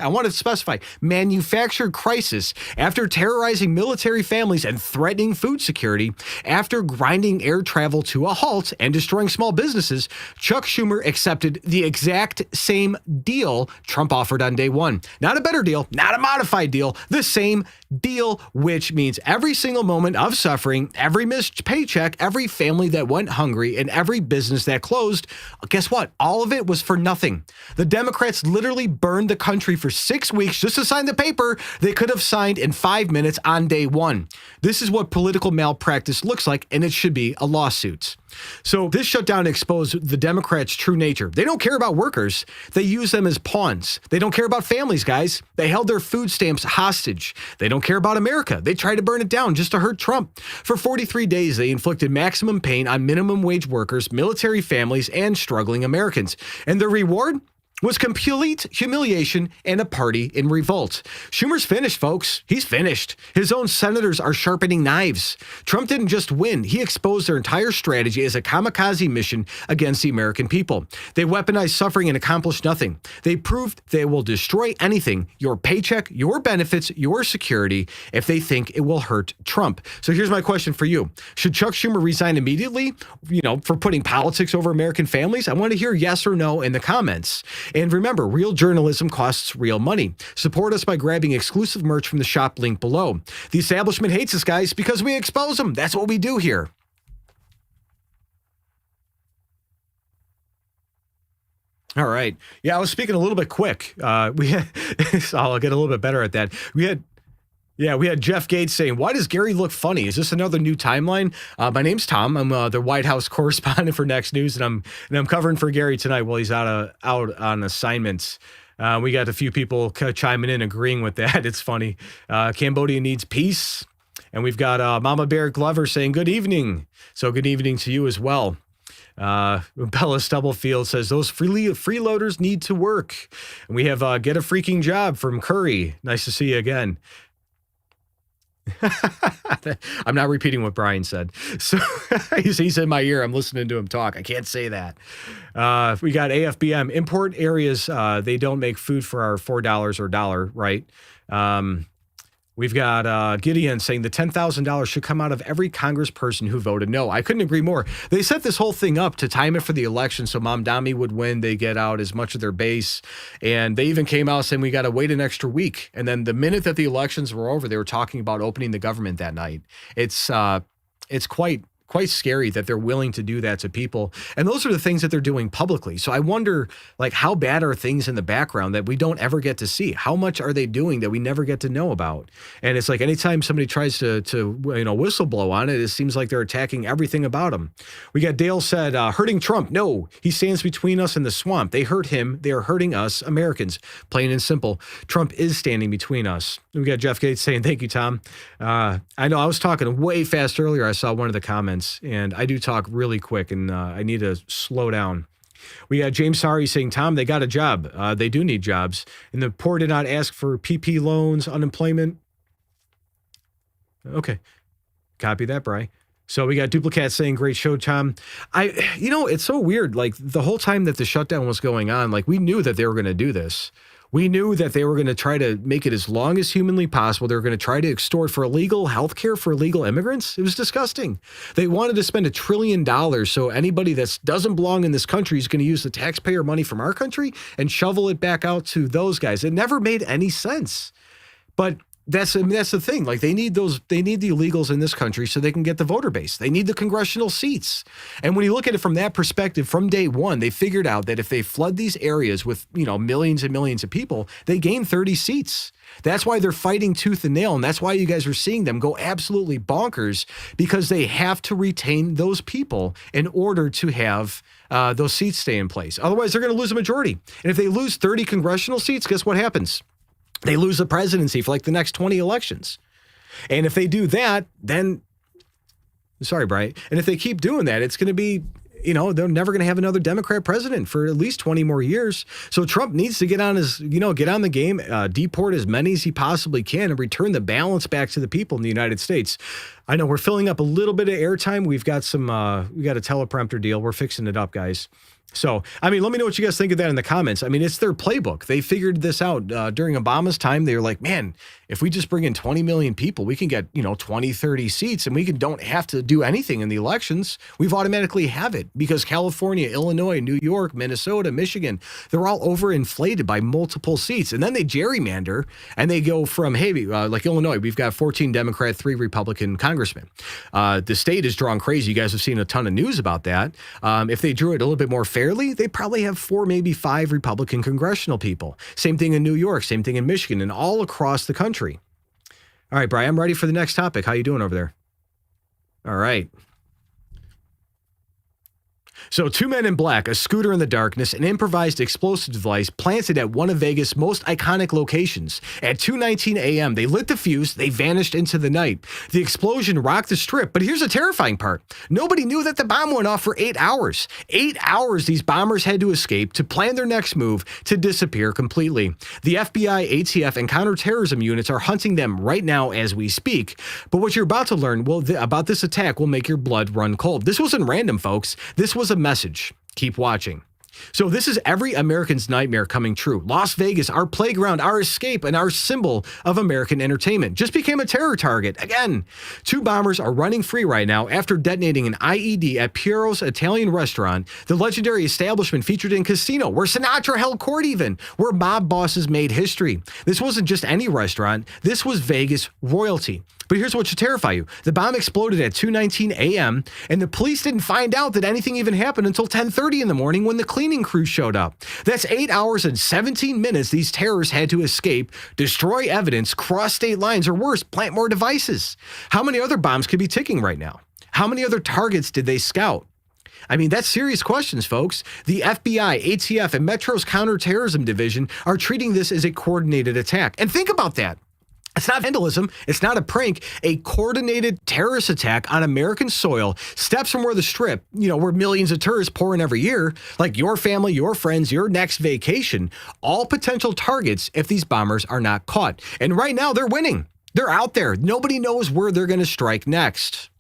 crisis, after terrorizing military families and threatening food security, after grinding air travel to a halt and destroying small businesses, Chuck Schumer accepted the exact same deal Trump offered on day one. Not a better deal, not a modified deal, the same deal, which means every single moment of suffering, every missed paycheck, every family that went hungry, and every business that closed, guess what? All of it was for nothing. The Democrats literally burned the country for 6 weeks just to sign the paper they could have signed in 5 minutes on day one. This is what political malpractice looks like, and it should be a lawsuit. So this shutdown exposed the Democrats' true nature. They don't care about workers. They use them as pawns. They don't care about families, guys. They held their food stamps hostage. They don't care about America. They tried to burn it down just to hurt Trump. For 43 days, they inflicted maximum pain on minimum wage workers, military families, and struggling Americans. And the reward was complete humiliation and a party in revolt. Schumer's finished, folks. He's finished. His own senators are sharpening knives. Trump didn't just win. He exposed their entire strategy as a kamikaze mission against the American people. They weaponized suffering and accomplished nothing. They proved they will destroy anything, your paycheck, your benefits, your security, if they think it will hurt Trump. So here's my question for you. Should Chuck Schumer resign immediately, for putting politics over American families? I want to hear yes or no in the comments. And remember, real journalism costs real money. Support us by grabbing exclusive merch from the shop link below. The establishment hates us, guys, because we expose them. That's what we do here. All right. Yeah, I was speaking a little bit quick. We had, so I'll get a little bit better at that. We had Jeff Gates saying, "Why does Gary look funny? Is this another new timeline?" My name's Tom. I'm the White House correspondent for Next News, and I'm covering for Gary tonight while he's out on assignments. We got a few people chiming in, agreeing with that. It's funny. Cambodia needs peace, and we've got Mama Bear Glover saying, "Good evening." So good evening to you as well. Bella Stubblefield says those freeloaders need to work. And we have get a freaking job from Curry. Nice to see you again. I'm not repeating what Brian said. So he's in my ear. I'm listening to him talk. I can't say that. We got AFBM import areas. They don't make food for our $4 or $1, right? We've got Gideon saying the $10,000 should come out of every congressperson who voted no. I couldn't agree more. They set this whole thing up to time it for the election so Mom Dami would win. They get out as much of their base. And they even came out saying we got to wait an extra week. And then the minute that the elections were over, they were talking about opening the government that night. It's quite scary that they're willing to do that to people. And those are the things that they're doing publicly. So I wonder, like, how bad are things in the background that we don't ever get to see? How much are they doing that we never get to know about? And it's like anytime somebody tries to whistleblow on it, it seems like they're attacking everything about them. We got Dale said, hurting Trump. No, he stands between us and the swamp. They hurt him. They are hurting us, Americans. Plain and simple. Trump is standing between us. We got Jeff Gates saying, thank you, Tom. I know I was talking way fast earlier. I saw one of the comments. And I do talk really quick, and I need to slow down. We got James Sari saying, Tom, they got a job. They do need jobs. And the poor did not ask for PP loans, unemployment. Okay. Copy that, Bri. So we got Duplicat saying, great show, Tom. It's so weird. Like, the whole time that the shutdown was going on, like, we knew that they were going to do this. We knew that they were going to try to make it as long as humanly possible. They were going to try to extort for illegal health care for illegal immigrants. It was disgusting. They wanted to spend $1 trillion so anybody that doesn't belong in this country is going to use the taxpayer money from our country and shovel it back out to those guys. It never made any sense. But that's the thing. Like, they need the illegals in this country so they can get the voter base. They need the congressional seats. And when you look at it from that perspective, from day one, they figured out that if they flood these areas with, millions and millions of people, they gain 30 seats. That's why they're fighting tooth and nail. And that's why you guys are seeing them go absolutely bonkers, because they have to retain those people in order to have those seats stay in place. Otherwise, they're going to lose a majority. And if they lose 30 congressional seats, guess what happens? They lose the presidency for like the next 20 elections. And if they do that, then, sorry, Brian, and if they keep doing that, it's going to be, they're never going to have another Democrat president for at least 20 more years. So Trump needs to get on the game, deport as many as he possibly can and return the balance back to the people in the United States. I know we're filling up a little bit of airtime. We've got we got a teleprompter deal. We're fixing it up, guys. So, let me know what you guys think of that in the comments. It's their playbook. They figured this out during Obama's time. They were like, man, if we just bring in 20 million people, we can get, 20, 30 seats, and we don't have to do anything in the elections. We've automatically have it because California, Illinois, New York, Minnesota, Michigan, they're all overinflated by multiple seats. And then they gerrymander and they go from, like Illinois, we've got 14 Democrat, 3 Republican congressmen. The state is drawn crazy. You guys have seen a ton of news about that. If they drew it a little bit more fairly, they probably have 4, maybe 5 Republican congressional people. Same thing in New York, same thing in Michigan, and all across the country. All right, Brian, I'm ready for the next topic. How you doing over there? All right. So 2 men in black, a scooter in the darkness, an improvised explosive device planted at one of Vegas' most iconic locations. At 2:19 a.m., they lit the fuse, they vanished into the night. The explosion rocked the strip, but here's the terrifying part. Nobody knew that the bomb went off for 8 hours. 8 hours these bombers had to escape to plan their next move to disappear completely. The FBI, ATF, and counterterrorism units are hunting them right now as we speak. But what you're about to learn about this attack will make your blood run cold. This wasn't random, folks. This was a message. Keep watching. So this is every American's nightmare coming true. Las Vegas, our playground, our escape, and our symbol of American entertainment, just became a terror target again. 2 bombers are running free right now after detonating an IED at Piero's Italian restaurant, the legendary establishment featured in Casino, where Sinatra held court even, where mob bosses made history. This wasn't just any restaurant. This was Vegas royalty. But here's what should terrify you. The bomb exploded at 2:19 a.m., and the police didn't find out that anything even happened until 10:30 in the morning when the cleaning crew showed up. That's 8 hours and 17 minutes these terrorists had to escape, destroy evidence, cross state lines, or worse, plant more devices. How many other bombs could be ticking right now? How many other targets did they scout? I mean, that's serious questions, folks. The FBI, ATF, and Metro's counterterrorism division are treating this as a coordinated attack. And think about that. It's not vandalism. It's not a prank. A coordinated terrorist attack on American soil, steps from where the Strip, where millions of tourists pour in every year, like your family, your friends, your next vacation, all potential targets if these bombers are not caught. And right now they're winning. They're out there. Nobody knows where they're going to strike next.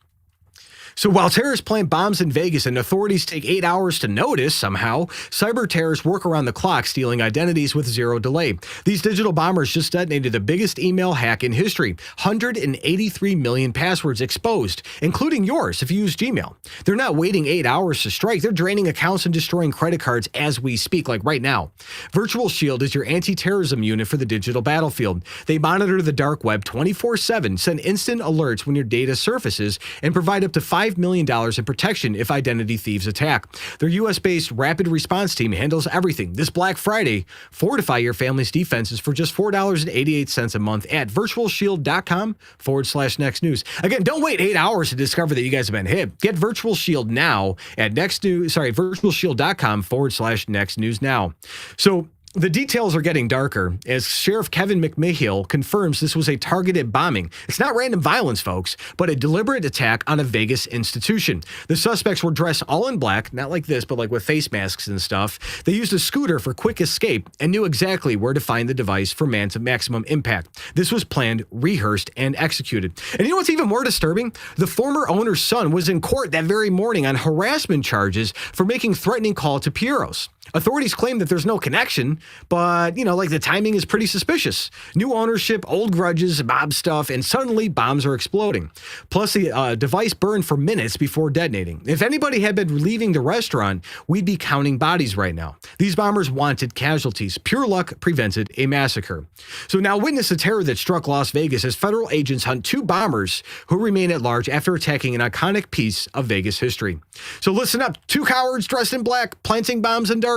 So while terrorists plant bombs in Vegas and authorities take 8 hours to notice somehow, cyber terrorists work around the clock, stealing identities with zero delay. These digital bombers just detonated the biggest email hack in history. 183 million passwords exposed, including yours if you use Gmail. They're not waiting 8 hours to strike. They're draining accounts and destroying credit cards as we speak, like right now. VirtualShield is your anti-terrorism unit for the digital battlefield. They monitor the dark web 24/7, send instant alerts when your data surfaces, and provide up to $5 million in protection if identity thieves attack. Their U.S.-based rapid response team handles everything. This Black Friday, fortify your family's defenses for just $4.88 a month at virtualshield.com/next news. Again, don't wait 8 hours to discover that you guys have been hit. Get VirtualShield now at virtualshield.com/next news now. So, the details are getting darker as Sheriff Kevin McMichael confirms this was a targeted bombing. It's not random violence, folks, but a deliberate attack on a Vegas institution. The suspects were dressed all in black, not like this, but like with face masks and stuff. They used a scooter for quick escape and knew exactly where to find the device for maximum impact. This was planned, rehearsed, and executed. And you know what's even more disturbing? The former owner's son was in court that very morning on harassment charges for making threatening call to Piero's. Authorities claim that there's no connection, but, the timing is pretty suspicious. New ownership, old grudges, mob stuff, and suddenly bombs are exploding. Plus, the device burned for minutes before detonating. If anybody had been leaving the restaurant, we'd be counting bodies right now. These bombers wanted casualties. Pure luck prevented a massacre. So now witness the terror that struck Las Vegas as federal agents hunt 2 bombers who remain at large after attacking an iconic piece of Vegas history. So listen up. 2 cowards dressed in black, planting bombs in darkness.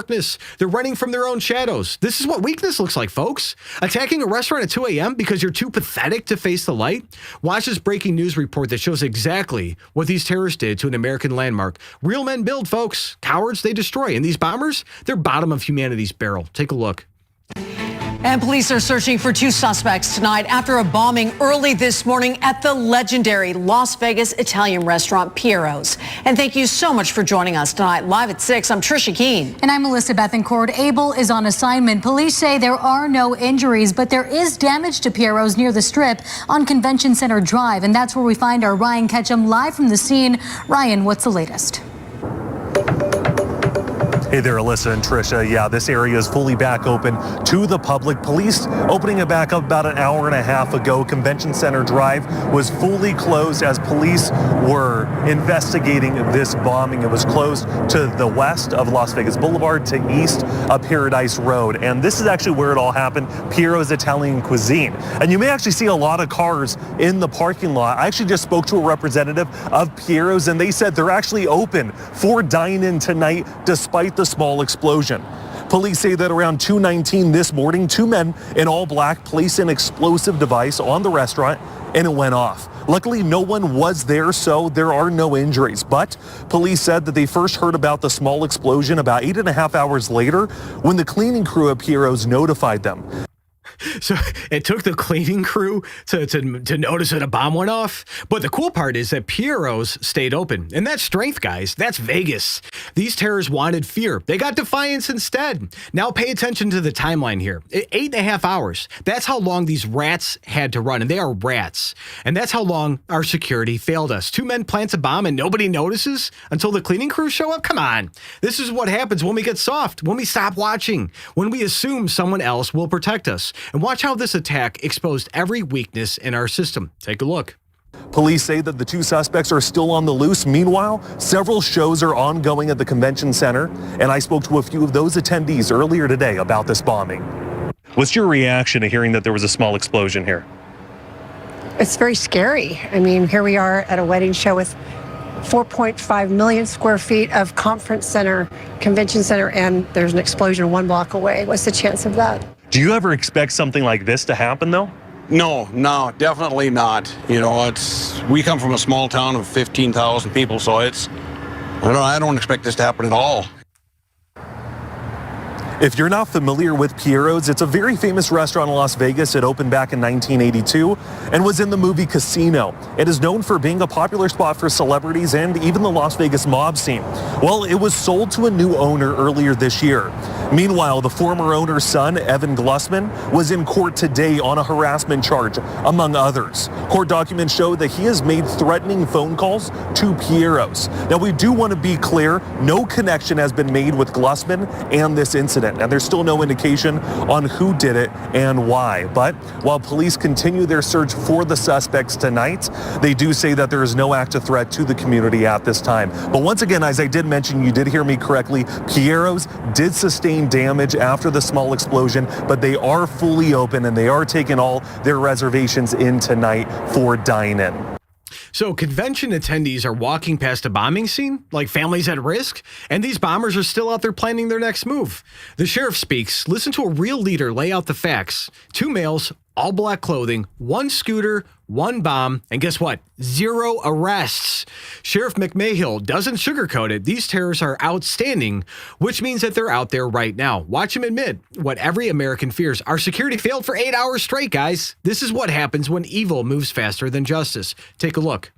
They're running from their own shadows. This is what weakness looks like, folks. Attacking a restaurant at 2 a.m. because you're too pathetic to face the light? Watch this breaking news report that shows exactly what these terrorists did to an American landmark. Real men build, folks. Cowards, they destroy. And these bombers, they're bottom of humanity's barrel. Take a look. And police are searching for 2 suspects tonight after a bombing early this morning at the legendary Las Vegas Italian restaurant Piero's. And thank you so much for joining us tonight. Live at 6, I'm Trisha Keene. And I'm Melissa Bethencourt. Abel is on assignment. Police say there are no injuries, but there is damage to Piero's near the Strip on Convention Center Drive. And that's where we find our Ryan Ketchum live from the scene. Ryan, what's the latest? Hey there, Alyssa and Trisha. Yeah, this area is fully back open to the public. Police opening it back up about an hour and a half ago. Convention Center Drive was fully closed as police were investigating this bombing. It was closed to the west of Las Vegas Boulevard to east of Paradise Road. And this is actually where it all happened, Piero's Italian Cuisine. And you may actually see a lot of cars in the parking lot. I actually just spoke to a representative of Piero's, and they said they're actually open for dine-in tonight despite the small explosion. Police say that around 2:19 this morning, 2 men in all black placed an explosive device on the restaurant and it went off. Luckily, no one was there, so there are no injuries. But police said that they first heard about the small explosion about 8.5 hours later when the cleaning crew at Piero's notified them. So it took the cleaning crew to notice that a bomb went off. But the cool part is that Piero's stayed open. And that's strength, guys. That's Vegas. These terrorists wanted fear. They got defiance instead. Now pay attention to the timeline here. 8.5 hours. That's how long these rats had to run. And they are rats. And that's how long our security failed us. 2 men plant a bomb and nobody notices until the cleaning crew show up? Come on. This is what happens when we get soft, when we stop watching, when we assume someone else will protect us. And watch how this attack exposed every weakness in our system. Take a look. Police say that the 2 suspects are still on the loose. Meanwhile, several shows are ongoing at the convention center, and I spoke to a few of those attendees earlier today about this bombing. What's your reaction to hearing that there was a small explosion here? It's very scary. I mean, here we are at a wedding show with 4.5 million square feet of conference center, convention center, and there's an explosion 1 block away. What's the chance of that? Do you ever expect something like this to happen, though? No, definitely not. You know, we come from a small town of 15,000 people, so I don't expect this to happen at all. If you're not familiar with Piero's, it's a very famous restaurant in Las Vegas. It opened back in 1982 and was in the movie Casino. It is known for being a popular spot for celebrities and even the Las Vegas mob scene. Well, it was sold to a new owner earlier this year. Meanwhile, the former owner's son, Evan Glussman, was in court today on a harassment charge, among others. Court documents show that he has made threatening phone calls to Piero's. Now, we do want to be clear, no connection has been made with Glussman and this incident. And there's still no indication on who did it and why. But while police continue their search for the suspects tonight, they do say that there is no active threat to the community at this time. But once again, as I did mention, you did hear me correctly, Piero's did sustain damage after the small explosion, but they are fully open and they are taking all their reservations in tonight for dine-in. So convention attendees are walking past a bombing scene, like families at risk, and these bombers are still out there planning their next move. The sheriff speaks. Listen to a real leader lay out the facts. 2 males, all black clothing, 1 scooter, 1 bomb, and guess what? 0 arrests. Sheriff McMahill doesn't sugarcoat it. These terrorists are outstanding, which means that they're out there right now. Watch him admit what every American fears. Our security failed for 8 hours straight, guys. This is what happens when evil moves faster than justice. Take a look.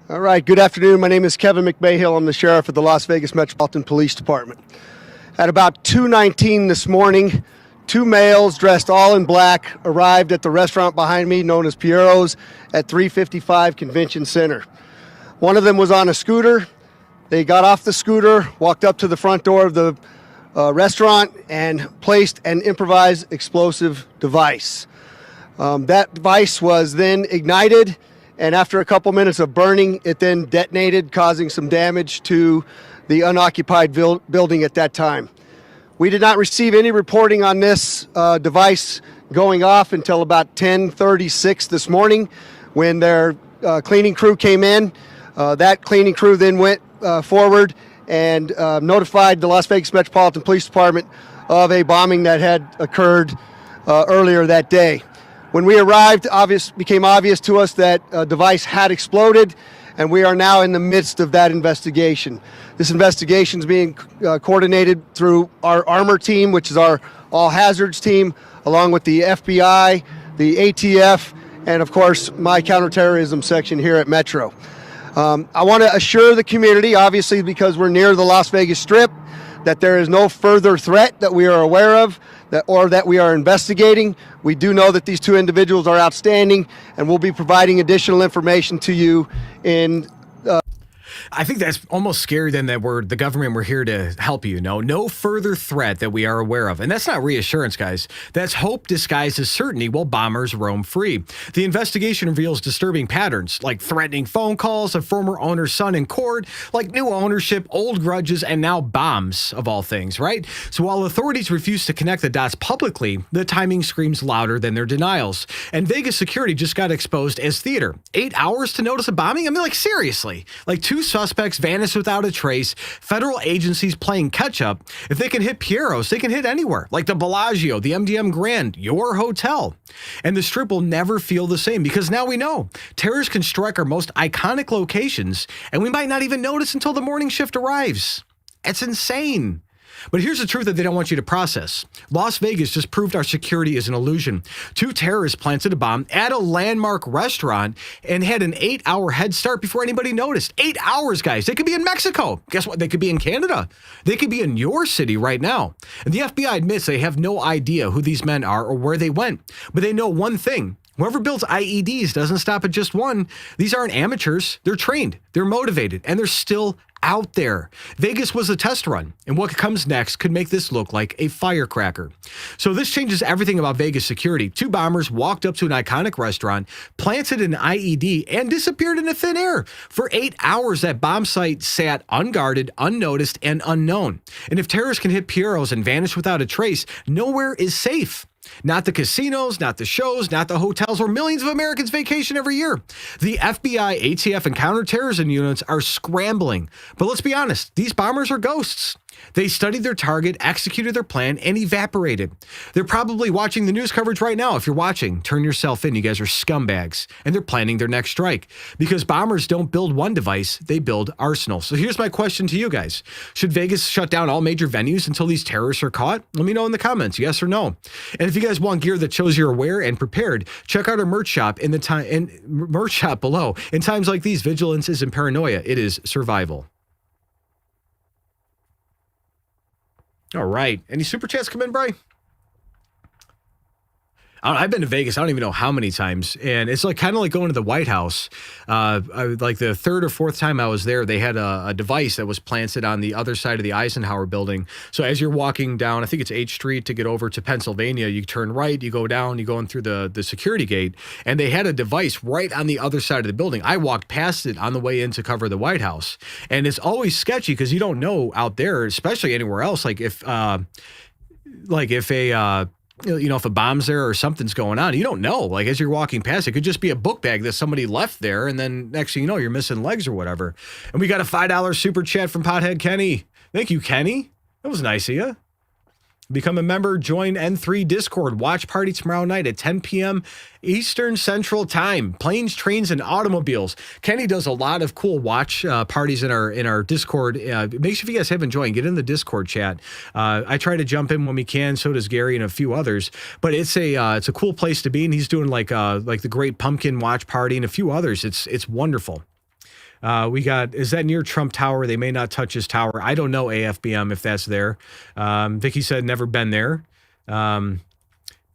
All right, good afternoon. My name is Kevin McMahill. I'm the sheriff of the Las Vegas Metropolitan Police Department. At about 2:19 this morning, 2 males dressed all in black arrived at the restaurant behind me known as Piero's at 355 Convention Center. One of them was on a scooter. They got off the scooter, walked up to the front door of the restaurant and placed an improvised explosive device. That device was then ignited, and after a couple minutes of burning, it then detonated, causing some damage to the unoccupied building at that time. We did not receive any reporting on this device going off until about 10:36 this morning when their cleaning crew came in. That cleaning crew then went forward and notified the Las Vegas Metropolitan Police Department of a bombing that had occurred earlier that day. When we arrived, became obvious to us that a device had exploded, and we are now in the midst of that investigation. This investigation is being coordinated through our armor team, which is our all hazards team, along with the FBI, the ATF, and of course my counterterrorism section here at Metro. I want to assure the community, obviously because we're near the Las Vegas Strip, that there is no further threat that we are aware of or that we are investigating. We do know that these 2 individuals are outstanding, and we'll be providing additional information to you in I think that's almost scarier than that the government, we're here to help you. No further threat that we are aware of. And that's not reassurance, guys. That's hope disguised as certainty while bombers roam free. The investigation reveals disturbing patterns, like threatening phone calls, a former owner's son in court, like new ownership, old grudges, and now bombs, of all things, right? So while authorities refuse to connect the dots publicly, the timing screams louder than their denials. And Vegas security just got exposed as theater. 8 hours to notice a bombing? I mean, like, seriously. Like, 2 suspects vanished without a trace. Federal agencies playing catch-up. If they can hit Piero's, they can hit anywhere, like the Bellagio, the MGM Grand, your hotel. And the Strip will never feel the same because now we know terrorists can strike our most iconic locations, and we might not even notice until the morning shift arrives. It's insane. But here's the truth that they don't want you to process. Las Vegas just proved our security is an illusion. 2 terrorists planted a bomb at a landmark restaurant and had an 8-hour head start before anybody noticed. 8 hours, guys. They could be in Mexico. Guess what? They could be in Canada. They could be in your city right now. And the FBI admits they have no idea who these men are or where they went. But they know one thing. Whoever builds IEDs doesn't stop at just one. These aren't amateurs. They're trained, they're motivated, and they're still out there. Vegas was a test run, and what comes next could make this look like a firecracker. So this changes everything about Vegas security. 2 bombers walked up to an iconic restaurant, planted an IED, and disappeared into thin air. For 8 hours, that bomb site sat unguarded, unnoticed, and unknown. And if terrorists can hit Piero's and vanish without a trace, nowhere is safe. Not the casinos, not the shows, not the hotels where millions of Americans vacation every year. The FBI, ATF, and counterterrorism units are scrambling. But let's be honest, these bombers are ghosts. They studied their target, executed their plan, and evaporated. They're probably watching the news coverage right now. If you're watching, turn yourself in. You guys are scumbags. And they're planning their next strike. Because bombers don't build one device, they build arsenals. So here's my question to you guys. Should Vegas shut down all major venues until these terrorists are caught? Let me know in the comments, yes or no. And if you guys want gear that shows you're aware and prepared, check out our merch shop merch shop below. In times like these, vigilance isn't paranoia, it is survival. All right. Any super chats come in, Bri? I've been to Vegas. I don't even know how many times. And it's like kind of like going to the White House. Like the 3rd or 4th time I was there, they had a device that was planted on the other side of the Eisenhower building. So as you're walking down, I think it's H Street to get over to Pennsylvania, you turn right, you go down, you go in through the security gate. And they had a device right on the other side of the building. I walked past it on the way in to cover the White House. And it's always sketchy because you don't know out there, especially anywhere else, if a bomb's there or something's going on, you don't know. Like as you're walking past, it could just be a book bag that somebody left there. And then next thing you know, you're missing legs or whatever. And we got a $5 super chat from Pothead Kenny. Thank you, Kenny. That was nice of you. Become a member, join N3 Discord. Watch party tomorrow night at 10 p.m. Eastern Central Time. Planes, trains, and automobiles. Kenny does a lot of cool watch parties in our Discord. Make sure if you guys haven't joined, get in the Discord chat. I try to jump in when we can. So does Gary and a few others. But it's a cool place to be, and he's doing like the Great Pumpkin Watch Party and a few others. It's wonderful. Is that near Trump Tower? They may not touch his tower. I don't know AFBM if that's there. Vicky said never been there.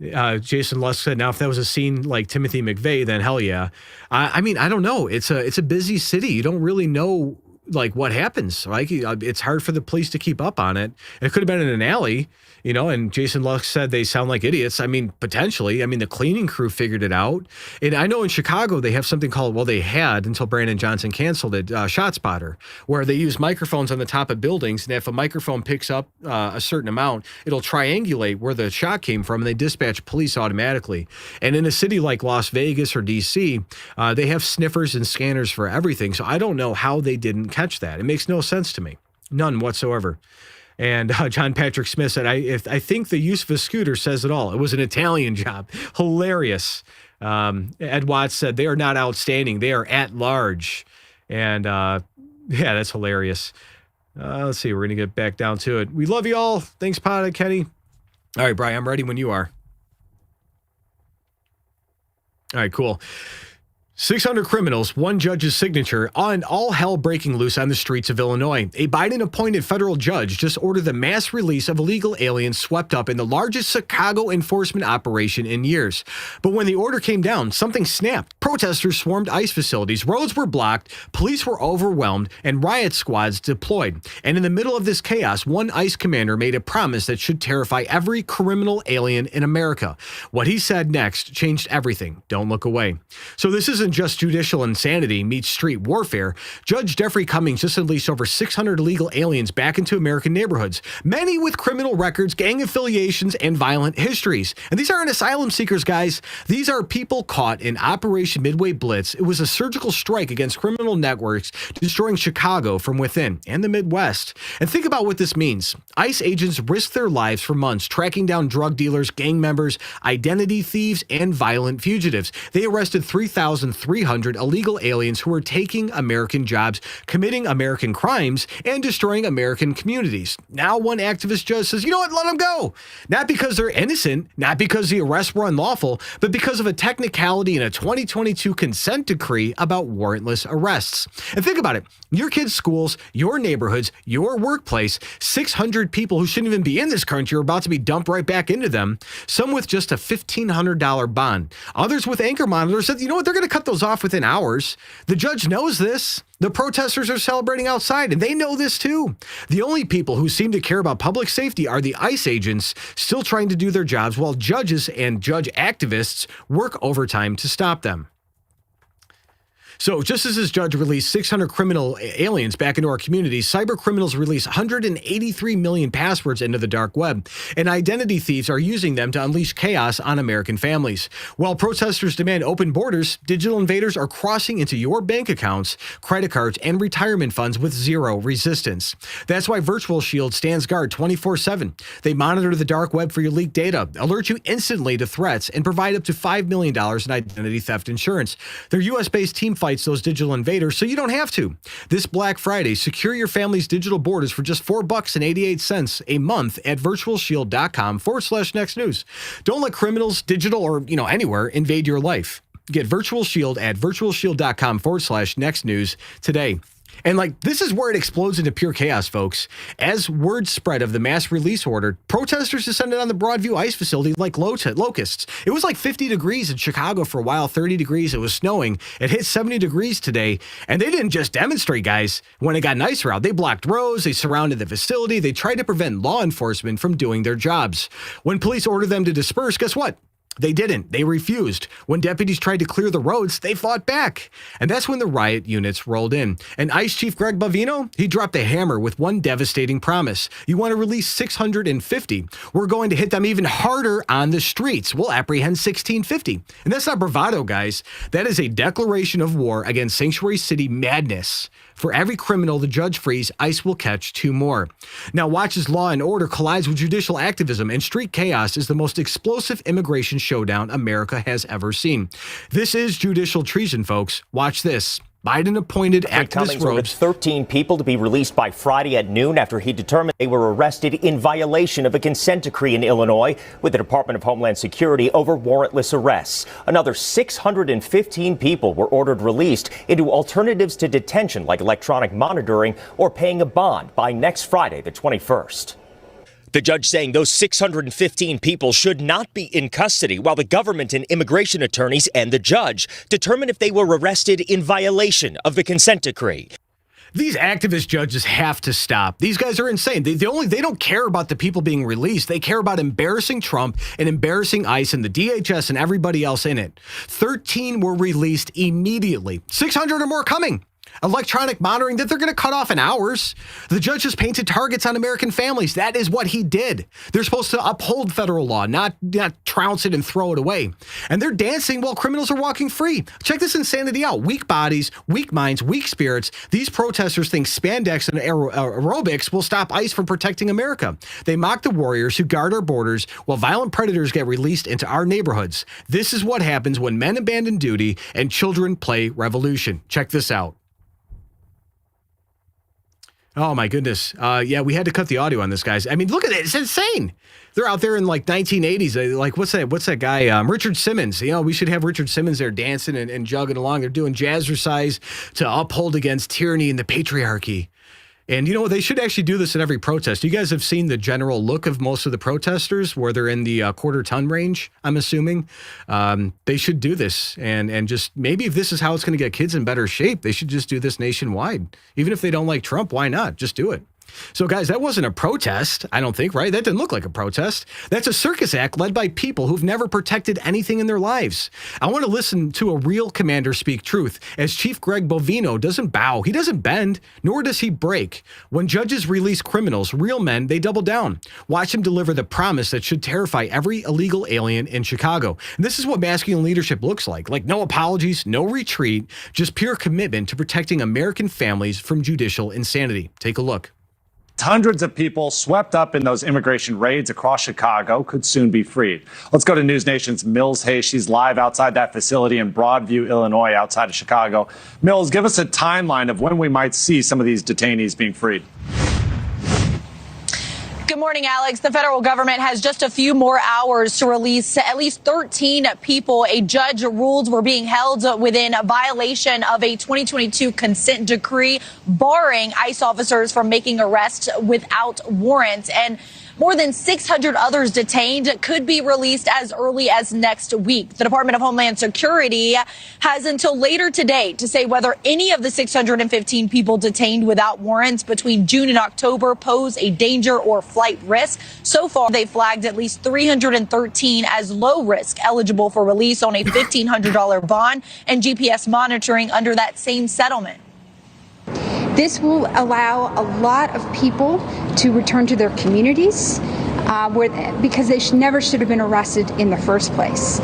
Jason Lusk said, now if that was a scene like Timothy McVeigh, then hell yeah. I mean, I don't know. It's a busy city. You don't really know like what happens. Like it's hard for the police to keep up on it. It could have been in an alley, and Jason Lusk said they sound like idiots. I mean, potentially. I mean, the cleaning crew figured it out. And I know in Chicago, they have something called, they had until Brandon Johnson canceled it, ShotSpotter, where they use microphones on the top of buildings. And if a microphone picks up a certain amount, it'll triangulate where the shot came from, and they dispatch police automatically. And in a city like Las Vegas or DC, they have sniffers and scanners for everything. So I don't know how they didn't catch that. It makes no sense to me. None whatsoever. And John Patrick Smith said, I think the use of a scooter says it all. It was an Italian job. Hilarious. Ed Watts said, they are not outstanding. They are at large. And yeah, that's hilarious. Let's see. We're going to get back down to it. We love you all. Thanks, Pothead Kenny. All right, Brian, I'm ready when you are. All right, cool. 600 criminals, one judge's signature, and all hell breaking loose on the streets of Illinois. A Biden-appointed federal judge just ordered the mass release of illegal aliens swept up in the largest Chicago enforcement operation in years. But when the order came down, something snapped. Protesters swarmed ICE facilities, roads were blocked, police were overwhelmed, and riot squads deployed. And in the middle of this chaos, one ICE commander made a promise that should terrify every criminal alien in America. What he said next changed everything. Don't look away. So this isn't just judicial insanity meets street warfare. Judge Jeffrey Cummings just released over 600 illegal aliens back into American neighborhoods, many with criminal records, gang affiliations, and violent histories. And these aren't asylum seekers, guys. These are people caught in Operation Midway Blitz. It was a surgical strike against criminal networks, destroying Chicago from within and the Midwest. And think about what this means. ICE agents risked their lives for months, tracking down drug dealers, gang members, identity thieves, and violent fugitives. They arrested 3,000 300 illegal aliens who are taking American jobs, committing American crimes, and destroying American communities. Now one activist judge says, you know what, let them go. Not because they're innocent, not because the arrests were unlawful, but because of a technicality in a 2022 consent decree about warrantless arrests. And think about it. Your kids' schools, your neighborhoods, your workplace, 600 people who shouldn't even be in this country are about to be dumped right back into them, some with just a $1,500 bond. Others with anchor monitors said, you know what, they're going to cut those off within hours. The judge knows this. The protesters are celebrating outside, and they know this too. The only people who seem to care about public safety are the ICE agents still trying to do their jobs while judges and judge activists work overtime to stop them. So just as this judge released 600 criminal aliens back into our communities, cyber criminals release 183 million passwords into the dark web, and identity thieves are using them to unleash chaos on American families. While protesters demand open borders, digital invaders are crossing into your bank accounts, credit cards, and retirement funds with zero resistance. That's why VirtualShield stands guard 24/7. They monitor the dark web for your leaked data, alert you instantly to threats, and provide up to $5 million in identity theft insurance. Their U.S.-based team fights those digital invaders so you don't have to. This Black Friday, secure your family's digital borders for just $4.88 a month at virtualshield.com/next news. Don't let criminals, digital or anywhere, invade your life. Get VirtualShield at virtualshield.com/next news today. And this is where it explodes into pure chaos, folks. As word spread of the mass release order, protesters descended on the Broadview ICE facility like locusts. It was like 50 degrees in Chicago for a while, 30 degrees. It was snowing. It hit 70 degrees today. And they didn't just demonstrate, guys. When it got nicer out, they blocked roads. They surrounded the facility. They tried to prevent law enforcement from doing their jobs. When police ordered them to disperse, guess what? They didn't. They refused. When deputies tried to clear the roads, they fought back. And that's when the riot units rolled in. And ICE Chief Greg Bovino, he dropped a hammer with one devastating promise. You want to release 650. We're going to hit them even harder on the streets. We'll apprehend 1650. And that's not bravado, guys. That is a declaration of war against sanctuary city madness. For every criminal the judge frees, ICE will catch 2 more. Now watch as law and order collides with judicial activism, and street chaos is the most explosive immigration showdown America has ever seen. This is judicial treason, folks. Watch this. Biden-appointed activist ordered 13 people to be released by Friday at noon after he determined they were arrested in violation of a consent decree in Illinois with the Department of Homeland Security over warrantless arrests. Another 615 people were ordered released into alternatives to detention like electronic monitoring or paying a bond by next Friday, the 21st. The judge saying those 615 people should not be in custody while the government and immigration attorneys and the judge determine if they were arrested in violation of the consent decree. These activist judges have to stop. These guys are insane. They don't care about the people being released. They care about embarrassing Trump and embarrassing ICE and the DHS and everybody else in it. 13 were released immediately. 600 or more coming. Electronic monitoring that they're going to cut off in hours. The judge just painted targets on American families. That is what he did. They're supposed to uphold federal law, not trounce it and throw it away. And they're dancing while criminals are walking free. Check this insanity out. Weak bodies, weak minds, weak spirits. These protesters think spandex and aerobics will stop ICE from protecting America. They mock the warriors who guard our borders while violent predators get released into our neighborhoods. This is what happens when men abandon duty and children play revolution. Check this out. Oh, my goodness. Yeah, we had to cut the audio on this, guys. I mean, look at it. It's insane. They're out there in 1980s. Like, what's that guy? Richard Simmons. We should have Richard Simmons there dancing and jogging along. They're doing jazzercise to uphold against tyranny and the patriarchy. And they should actually do this at every protest. You guys have seen the general look of most of the protesters where they're in the quarter-ton range, I'm assuming. They should do this. And just maybe if this is how it's going to get kids in better shape, they should just do this nationwide. Even if they don't like Trump, why not? Just do it. So, guys, that wasn't a protest, I don't think, right? That didn't look like a protest. That's a circus act led by people who've never protected anything in their lives. I want to listen to a real commander speak truth, as Chief Greg Bovino doesn't bow, he doesn't bend, nor does he break. When judges release criminals, real men, they double down. Watch him deliver the promise that should terrify every illegal alien in Chicago. And this is what masculine leadership looks like no apologies, no retreat, just pure commitment to protecting American families from judicial insanity. Take a look. Hundreds of people swept up in those immigration raids across Chicago could soon be freed. Let's go to News Nation's Mills Hayes. She's live outside that facility in Broadview, Illinois, outside of Chicago. Mills, give us a timeline of when we might see some of these detainees being freed. Good morning, Alex. The federal government has just a few more hours to release at least 13 people a judge ruled were being held within a violation of a 2022 consent decree barring ICE officers from making arrests without warrants. And more than 600 others detained could be released as early as next week. The Department of Homeland Security has until later today to say whether any of the 615 people detained without warrants between June and October pose a danger or flight risk. So far, they flagged at least 313 as low risk, eligible for release on a $1,500 bond and GPS monitoring under that same settlement. This will allow a lot of people to return to their communities because they never should have been arrested in the first place.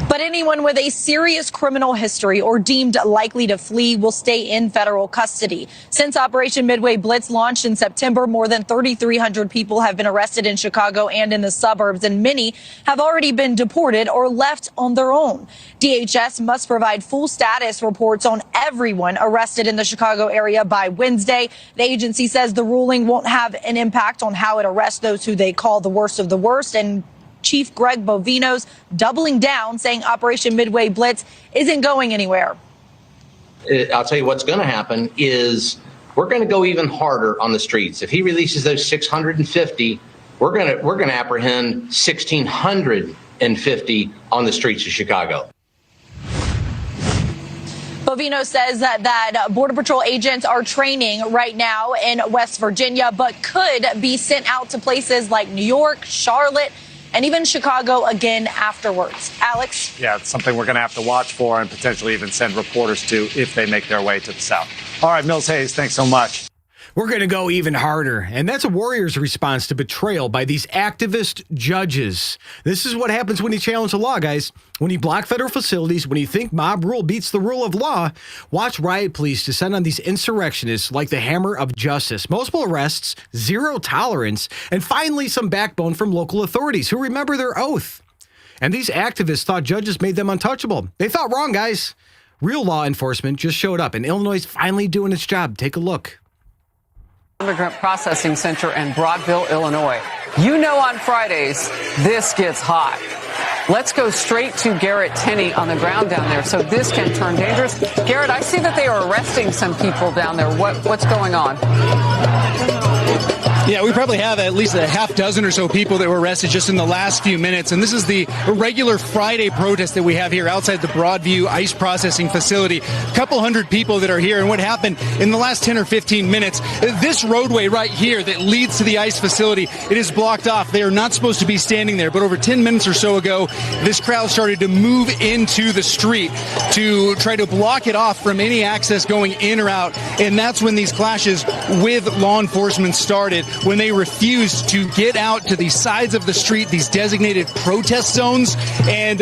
But anyone with a serious criminal history or deemed likely to flee will stay in federal custody. Since Operation Midway Blitz launched in September, more than 3,300 people have been arrested in Chicago and in the suburbs, and many have already been deported or left on their own. DHS must provide full status reports on everyone arrested in the Chicago area by Wednesday. The agency says the ruling won't have an impact on how it arrests those who they call the worst of the worst. And Chief Greg Bovino's doubling down, saying Operation Midway Blitz isn't going anywhere. I'll tell you what's going to happen is we're going to go even harder on the streets. If he releases those 650, we're going to apprehend 1,650 on the streets of Chicago. Bovino says that Border Patrol agents are training right now in West Virginia, but could be sent out to places like New York, Charlotte, and even Chicago again afterwards. Alex? Yeah, it's something we're going to have to watch for and potentially even send reporters to if they make their way to the South. All right, Mills Hayes, thanks so much. We're going to go even harder, and that's a warrior's response to betrayal by these activist judges. This is what happens when you challenge the law, guys. When you block federal facilities, when you think mob rule beats the rule of law, watch riot police descend on these insurrectionists like the hammer of justice. Multiple arrests, zero tolerance, and finally some backbone from local authorities who remember their oath. And these activists thought judges made them untouchable. They thought wrong, guys. Real law enforcement just showed up, and Illinois is finally doing its job. Take a look. Immigrant Processing Center in Broadville, Illinois. You know on Fridays, this gets hot. Let's go straight to Garrett Tenney on the ground down there so this can turn dangerous. Garrett, I see that they are arresting some people down there. What's going on? Yeah, we probably have at least a half dozen or so people that were arrested just in the last few minutes. And this is the regular Friday protest that we have here outside the Broadview ICE processing facility. A couple hundred people that are here. And what happened in the last 10 or 15 minutes, this roadway right here that leads to the ICE facility, it is blocked off. They are not supposed to be standing there. But over 10 minutes or so ago, this crowd started to move into the street to try to block it off from any access going in or out. And that's when these clashes with law enforcement started, when they refused to get out to the sides of the street, these designated protest zones, and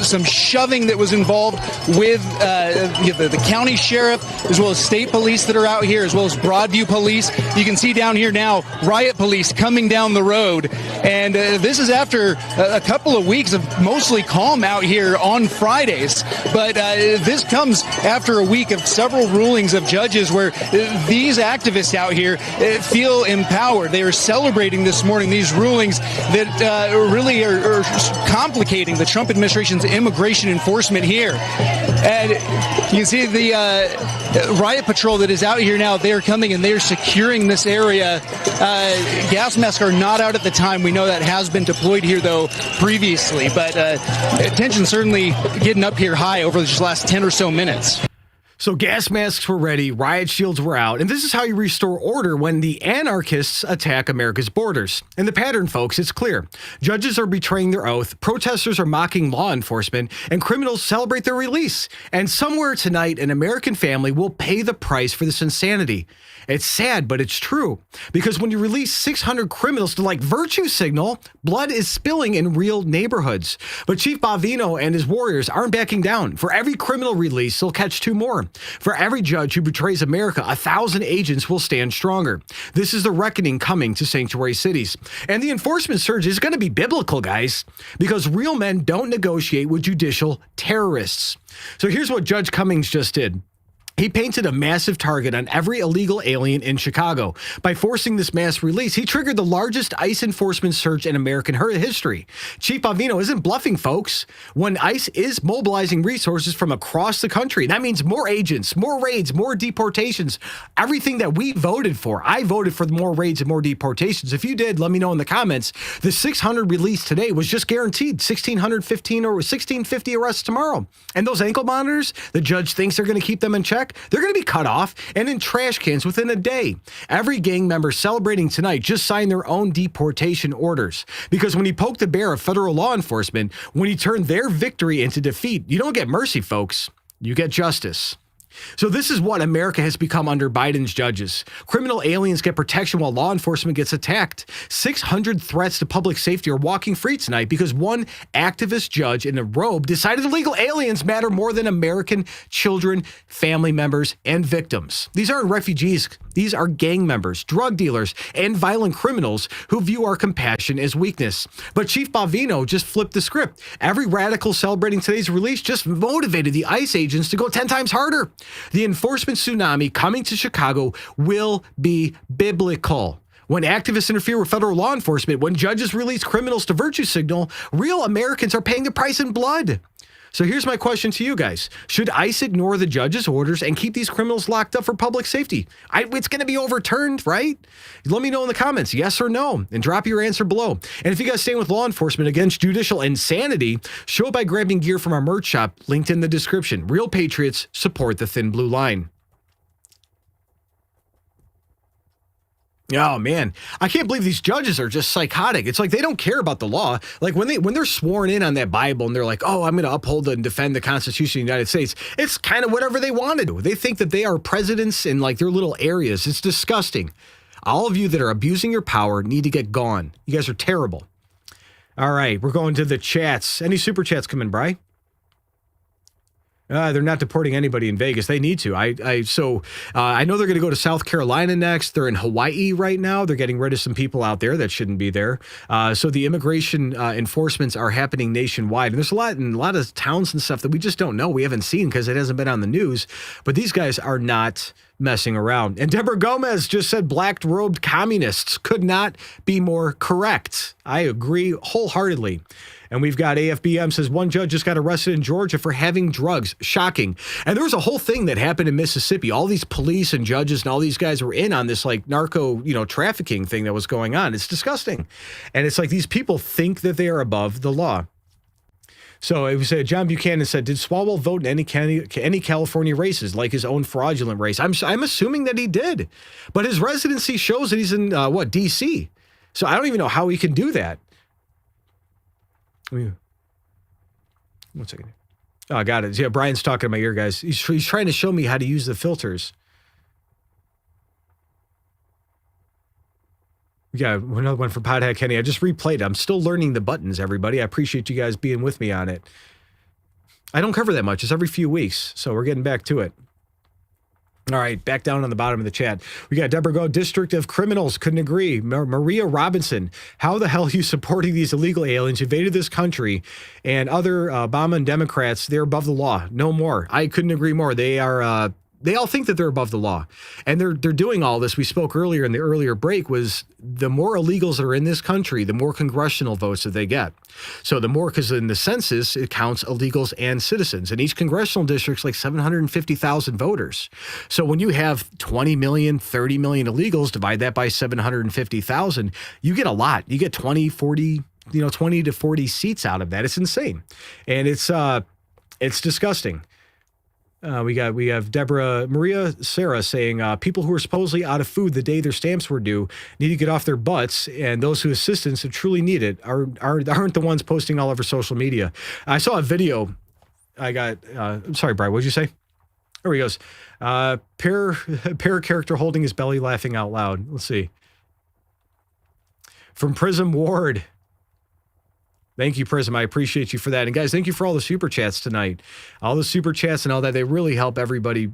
some shoving that was involved with the county sheriff, as well as state police that are out here, as well as Broadview police. You can see down here now, riot police coming down the road. And this is after a couple of weeks of mostly calm out here on Fridays. But this comes after a week of several rulings of judges where these activists out here feel empowered. They are celebrating this morning these rulings that really are complicating the Trump administration's immigration enforcement here. And you can see the riot patrol that is out here now. They are coming and they are securing this area. Gas masks are not out at the time. We know that has been deployed here, though, previously. But tension certainly getting up here high over the last 10 or so minutes. So gas masks were ready, riot shields were out, and this is how you restore order when the anarchists attack America's borders. And the pattern, folks, it's clear. Judges are betraying their oath, protesters are mocking law enforcement, and criminals celebrate their release. And somewhere tonight, an American family will pay the price for this insanity. It's sad, but it's true. Because when you release 600 criminals to virtue signal, blood is spilling in real neighborhoods. But Chief Bovino and his warriors aren't backing down. For every criminal release, they'll catch two more. For every judge who betrays America, 1,000 agents will stand stronger. This is the reckoning coming to sanctuary cities. And the enforcement surge is going to be biblical, guys, because real men don't negotiate with judicial terrorists. So here's what Judge Cummings just did. He painted a massive target on every illegal alien in Chicago. By forcing this mass release, he triggered the largest ICE enforcement surge in American history. Chief Bavino isn't bluffing, folks. When ICE is mobilizing resources from across the country, that means more agents, more raids, more deportations, everything that we voted for. I voted for more raids and more deportations. If you did, let me know in the comments. The 600 release today was just guaranteed. 1,615 or 1,650 arrests tomorrow. And those ankle monitors, the judge thinks they're going to keep them in check. They're going to be cut off and in trash cans within a day. Every gang member celebrating tonight just signed their own deportation orders. Because when you poke the bear of federal law enforcement, when you turn their victory into defeat, you don't get mercy, folks. You get justice. So this is what America has become under Biden's judges. Criminal aliens get protection while law enforcement gets attacked. 600 threats to public safety are walking free tonight because one activist judge in a robe decided illegal aliens matter more than American children, family members, and victims. These aren't refugees. These are gang members, drug dealers, and violent criminals who view our compassion as weakness. But Chief Bavino just flipped the script. Every radical celebrating today's release just motivated the ICE agents to go 10 times harder. The enforcement tsunami coming to Chicago will be biblical. When activists interfere with federal law enforcement, when judges release criminals to virtue signal, real Americans are paying the price in blood. So here's my question to you guys. Should ICE ignore the judge's orders and keep these criminals locked up for public safety? It's going to be overturned, right? Let me know in the comments, yes or no, and drop your answer below. And if you guys stand with law enforcement against judicial insanity, show it by grabbing gear from our merch shop, linked in the description. Real patriots support the thin blue line. Oh, man, I can't believe these judges are just psychotic. It's like they don't care about the law. Like when they're sworn in on that Bible and they're like, oh, I'm going to uphold and defend the Constitution of the United States. It's kind of whatever they want to do. They think that they are presidents in like their little areas. It's disgusting. All of you that are abusing your power need to get gone. You guys are terrible. All right, we're going to the chats. Any super chats coming, Bri? They're not deporting anybody in Vegas. They need to. I know they're going to go to South Carolina next. They're in Hawaii right now. They're getting rid of some people out there that shouldn't be there. So the immigration enforcements are happening nationwide. And there's a lot of towns and stuff that we just don't know. We haven't seen because it hasn't been on the news. But these guys are not messing around. And Deborah Gomez just said black-robed communists could not be more correct. I agree wholeheartedly. And we've got AFBM says one judge just got arrested in Georgia for having drugs. Shocking. And there was a whole thing that happened in Mississippi. All these police and judges and all these guys were in on this like narco, trafficking thing that was going on. It's disgusting. And it's like these people think that they are above the law. So it was John Buchanan said, did Swalwell vote in any California races, like his own fraudulent race? I'm assuming that he did. But his residency shows that he's in, D.C. So I don't even know how he can do that. 1 second. Oh, I got it. Yeah, Brian's talking in my ear, guys. He's trying to show me how to use the filters. Yeah, another one from Pothead Kenny. I just replayed it. I'm still learning the buttons, everybody. I appreciate you guys being with me on it. I don't cover that much. It's every few weeks, so we're getting back to it. All right, back down on the bottom of the chat. We got Deborah Go, District of Criminals, couldn't agree. Maria Robinson, how the hell are you supporting these illegal aliens invaded this country and other Obama and Democrats? They're above the law. No more. I couldn't agree more. They are. They all think that they're above the law, and they're doing all this. We spoke earlier in the earlier break was the more illegals that are in this country, the more congressional votes that they get. So the more, because in the census, it counts illegals and citizens, and each congressional district's like 750,000 voters. So when you have 20 million, 30 million illegals, divide that by 750,000, you get a lot. You get 20 to 40 seats out of that. It's insane. And it's disgusting. We have Maria Sarah saying people who are supposedly out of food the day their stamps were due need to get off their butts, and those who assistance and truly need it aren't the ones posting all over social media. I saw a video. I got. I'm sorry, Brian. What'd you say? There he goes. Pair character holding his belly, laughing out loud. Let's see. From Prism Ward. Thank you, Prism. I appreciate you for that. And guys, thank you for all the super chats tonight. All the super chats and all that, they really help everybody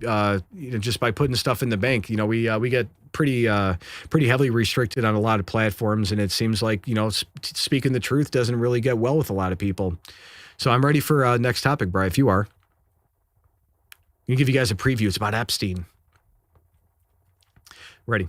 just by putting stuff in the bank. We get pretty heavily restricted on a lot of platforms, and it seems like, speaking the truth doesn't really get well with a lot of people. So I'm ready for next topic, Bri, if you are. I'm going to give you guys a preview. It's about Epstein. Ready.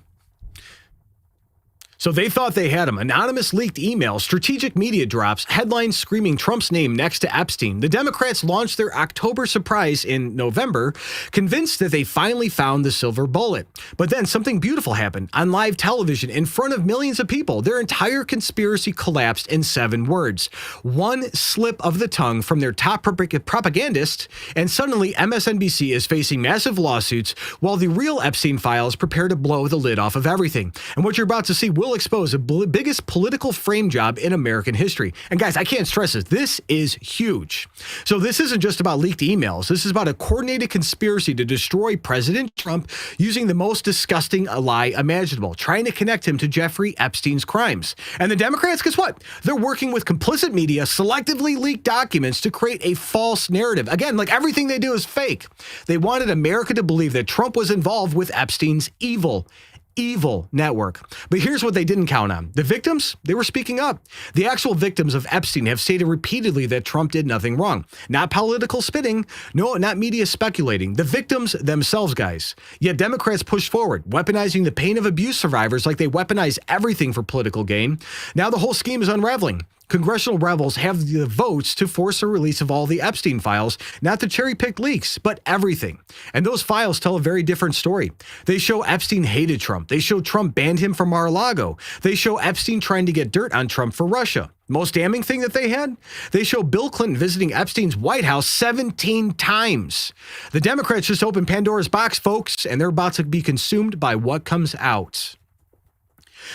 So they thought they had him. Anonymous leaked emails, strategic media drops, headlines screaming Trump's name next to Epstein. The Democrats launched their October surprise in November, convinced that they finally found the silver bullet. But then something beautiful happened. On live television, in front of millions of people, their entire conspiracy collapsed in 7 words. One slip of the tongue from their top propagandist, and suddenly MSNBC is facing massive lawsuits while the real Epstein files prepare to blow the lid off of everything. And what you're about to see will expose the biggest political frame job in American history. And guys, I can't stress this. This is huge. So this isn't just about leaked emails. This is about a coordinated conspiracy to destroy President Trump using the most disgusting lie imaginable, trying to connect him to Jeffrey Epstein's crimes. And the Democrats, guess what? They're working with complicit media, selectively leaked documents to create a false narrative. Again, like everything they do is fake. They wanted America to believe that Trump was involved with Epstein's evil network. But here's what they didn't count on. The victims, they were speaking up. The actual victims of Epstein have stated repeatedly that Trump did nothing wrong. Not political spinning. No, not media speculating. The victims themselves, guys. Yet Democrats pushed forward, weaponizing the pain of abuse survivors like they weaponize everything for political gain. Now the whole scheme is unraveling. Congressional rebels have the votes to force the release of all the Epstein files, not the cherry-picked leaks, but everything. And those files tell a very different story. They show Epstein hated Trump. They show Trump banned him from Mar-a-Lago. They show Epstein trying to get dirt on Trump for Russia. Most damning thing that they had? They show Bill Clinton visiting Epstein's White House 17 times. The Democrats just opened Pandora's box, folks, and they're about to be consumed by what comes out.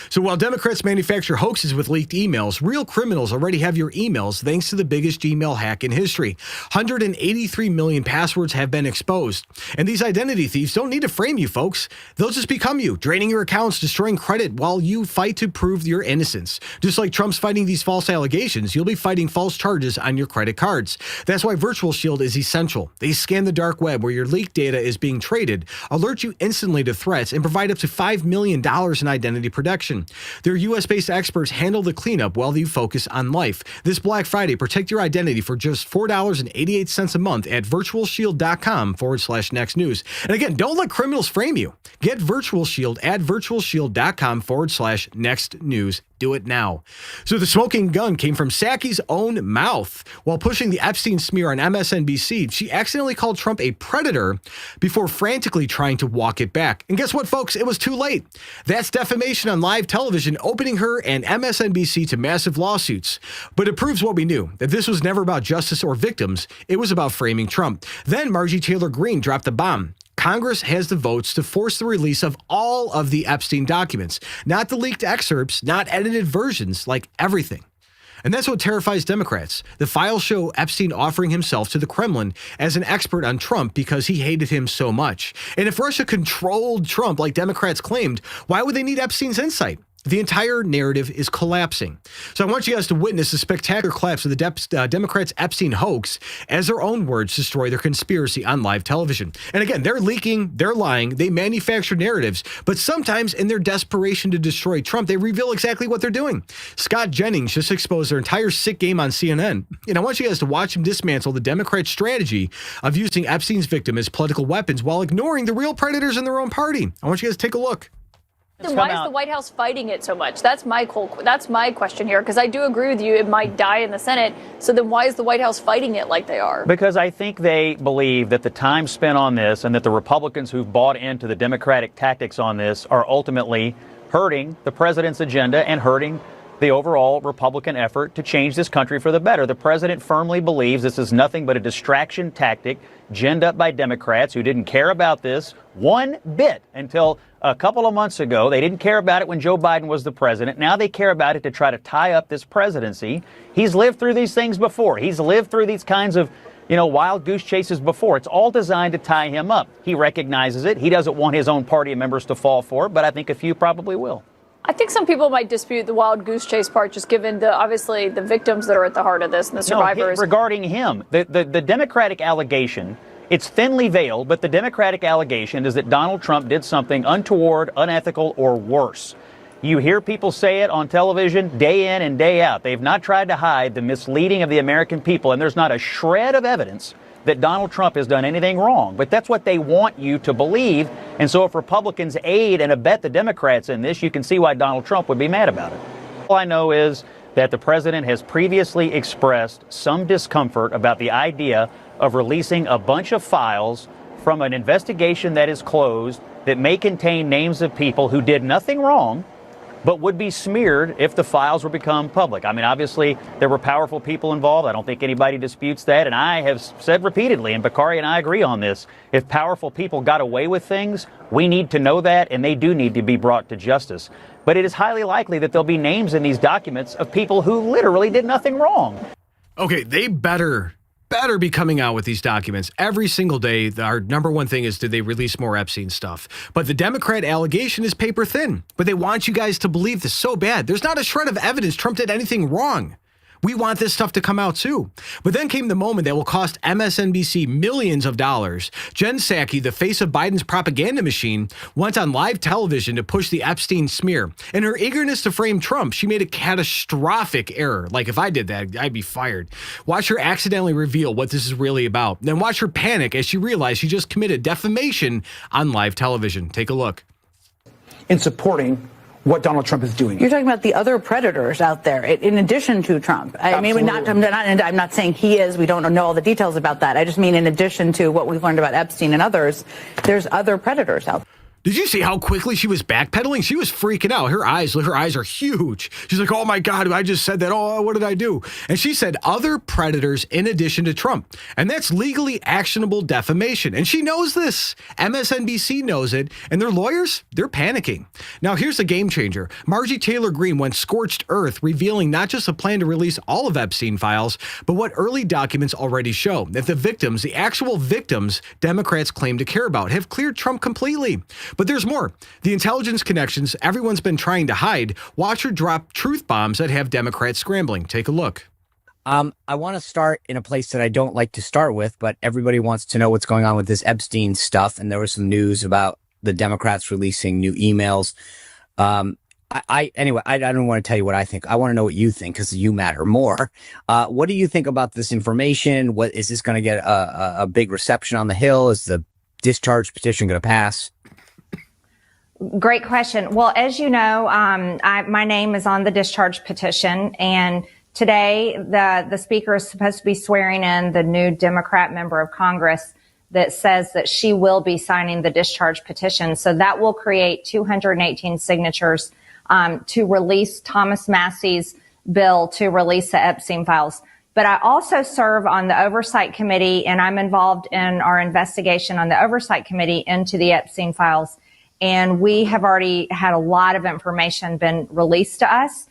So while Democrats manufacture hoaxes with leaked emails, real criminals already have your emails thanks to the biggest Gmail hack in history. 183 million passwords have been exposed. And these identity thieves don't need to frame you, folks. They'll just become you, draining your accounts, destroying credit while you fight to prove your innocence. Just like Trump's fighting these false allegations, you'll be fighting false charges on your credit cards. That's why VirtualShield is essential. They scan the dark web where your leaked data is being traded, alert you instantly to threats, and provide up to $5 million in identity protection. Their U.S.-based experts handle the cleanup while you focus on life. This Black Friday, protect your identity for just $4.88 a month at virtualshield.com/next news. And again, don't let criminals frame you. Get VirtualShield at virtualshield.com/next news. Do it now. So the smoking gun came from Psaki's own mouth. While pushing the Epstein smear on MSNBC, she accidentally called Trump a predator before frantically trying to walk it back. And guess what, folks? It was too late. That's defamation on live television, opening her and MSNBC to massive lawsuits. But it proves what we knew, that this was never about justice or victims. It was about framing Trump. Then Marjorie Taylor Greene dropped the bomb. Congress has the votes to force the release of all of the Epstein documents, not the leaked excerpts, not edited versions, like everything. And that's what terrifies Democrats. The files show Epstein offering himself to the Kremlin as an expert on Trump because he hated him so much. And if Russia controlled Trump like Democrats claimed, why would they need Epstein's insight? The entire narrative is collapsing. So I want you guys to witness the spectacular collapse of the Democrats' Epstein hoax as their own words destroy their conspiracy on live television. And again, they're leaking, they're lying, they manufacture narratives, but sometimes in their desperation to destroy Trump, they reveal exactly what they're doing. Scott Jennings just exposed their entire sick game on CNN. And I want you guys to watch him dismantle the Democrat strategy of using Epstein's victim as political weapons while ignoring the real predators in their own party. I want you guys to take a look. Then why is the White House fighting it so much? That's my question here, because I do agree with you. It might die in the Senate. So then why is the White House fighting it like they are? Because I think they believe that the time spent on this and that the Republicans who've bought into the Democratic tactics on this are ultimately hurting the president's agenda and hurting the overall Republican effort to change this country for the better. The president firmly believes this is nothing but a distraction tactic ginned up by Democrats who didn't care about this one bit until a couple of months ago. They didn't care about it when Joe Biden was the president. Now they care about it to try to tie up this presidency. He's lived through these things before. He's lived through these kinds of, wild goose chases before. It's all designed to tie him up. He recognizes it. He doesn't want his own party members to fall for it, but I think a few probably will. I think some people might dispute the wild goose chase part, just given obviously the victims that are at the heart of this and the survivors. No, regarding him, the Democratic allegation, it's thinly veiled, but the Democratic allegation is that Donald Trump did something untoward, unethical, or worse. You hear people say it on television day in and day out. They've not tried to hide the misleading of the American people, and there's not a shred of evidence that Donald Trump has done anything wrong. But that's what they want you to believe. And so if Republicans aid and abet the Democrats in this, you can see why Donald Trump would be mad about it. All I know is that the president has previously expressed some discomfort about the idea of releasing a bunch of files from an investigation that is closed that may contain names of people who did nothing wrong, but would be smeared if the files were become public. I mean, obviously, there were powerful people involved. I don't think anybody disputes that. And I have said repeatedly, and Bakari and I agree on this, if powerful people got away with things, we need to know that, and they do need to be brought to justice. But it is highly likely that there'll be names in these documents of people who literally did nothing wrong. Okay, they better be coming out with these documents every single day. Our number one thing is, did they release more Epstein stuff? But the Democrat allegation is paper thin. But they want you guys to believe this so bad. There's not a shred of evidence Trump did anything wrong. We want this stuff to come out too. But then came the moment that will cost MSNBC millions of dollars. Jen Psaki, the face of Biden's propaganda machine, went on live television to push the Epstein smear. In her eagerness to frame Trump, she made a catastrophic error. Like, if I did that, I'd be fired. Watch her accidentally reveal what this is really about. Then watch her panic as she realized she just committed defamation on live television. Take a look. In supporting what Donald Trump is doing. You're talking about the other predators out there, in addition to Trump. I mean, I'm not saying he is. We don't know all the details about that. I just mean in addition to what we've learned about Epstein and others, there's other predators out there. Did you see how quickly she was backpedaling? She was freaking out. Her eyes are huge. She's like, oh my God, I just said that. Oh, what did I do? And she said other predators in addition to Trump. And that's legally actionable defamation. And she knows this. MSNBC knows it. And their lawyers, they're panicking. Now, here's the game changer. Marjorie Taylor Greene went scorched earth, revealing not just a plan to release all of Epstein files, but what early documents already show, that the victims, the actual victims Democrats claim to care about, have cleared Trump completely. But there's more. The intelligence connections everyone's been trying to hide. Watch her drop truth bombs that have Democrats scrambling. Take a look. I want to start in a place that I don't like to start with, but everybody wants to know what's going on with this Epstein stuff. And there was some news about the Democrats releasing new emails. Anyway, I don't want to tell you what I think. I want to know what you think because you matter more. What do you think about this information? What is this going to get a big reception on the Hill? Is the discharge petition going to pass? Great question. Well, as you know, my name is on the discharge petition, and today the speaker is supposed to be swearing in the new Democrat member of Congress that says that she will be signing the discharge petition. So that will create 218 signatures to release Thomas Massey's bill to release the Epstein files. But I also serve on the Oversight Committee, and I'm involved in our investigation on the Oversight Committee into the Epstein files. And we have already had a lot of information been released to us.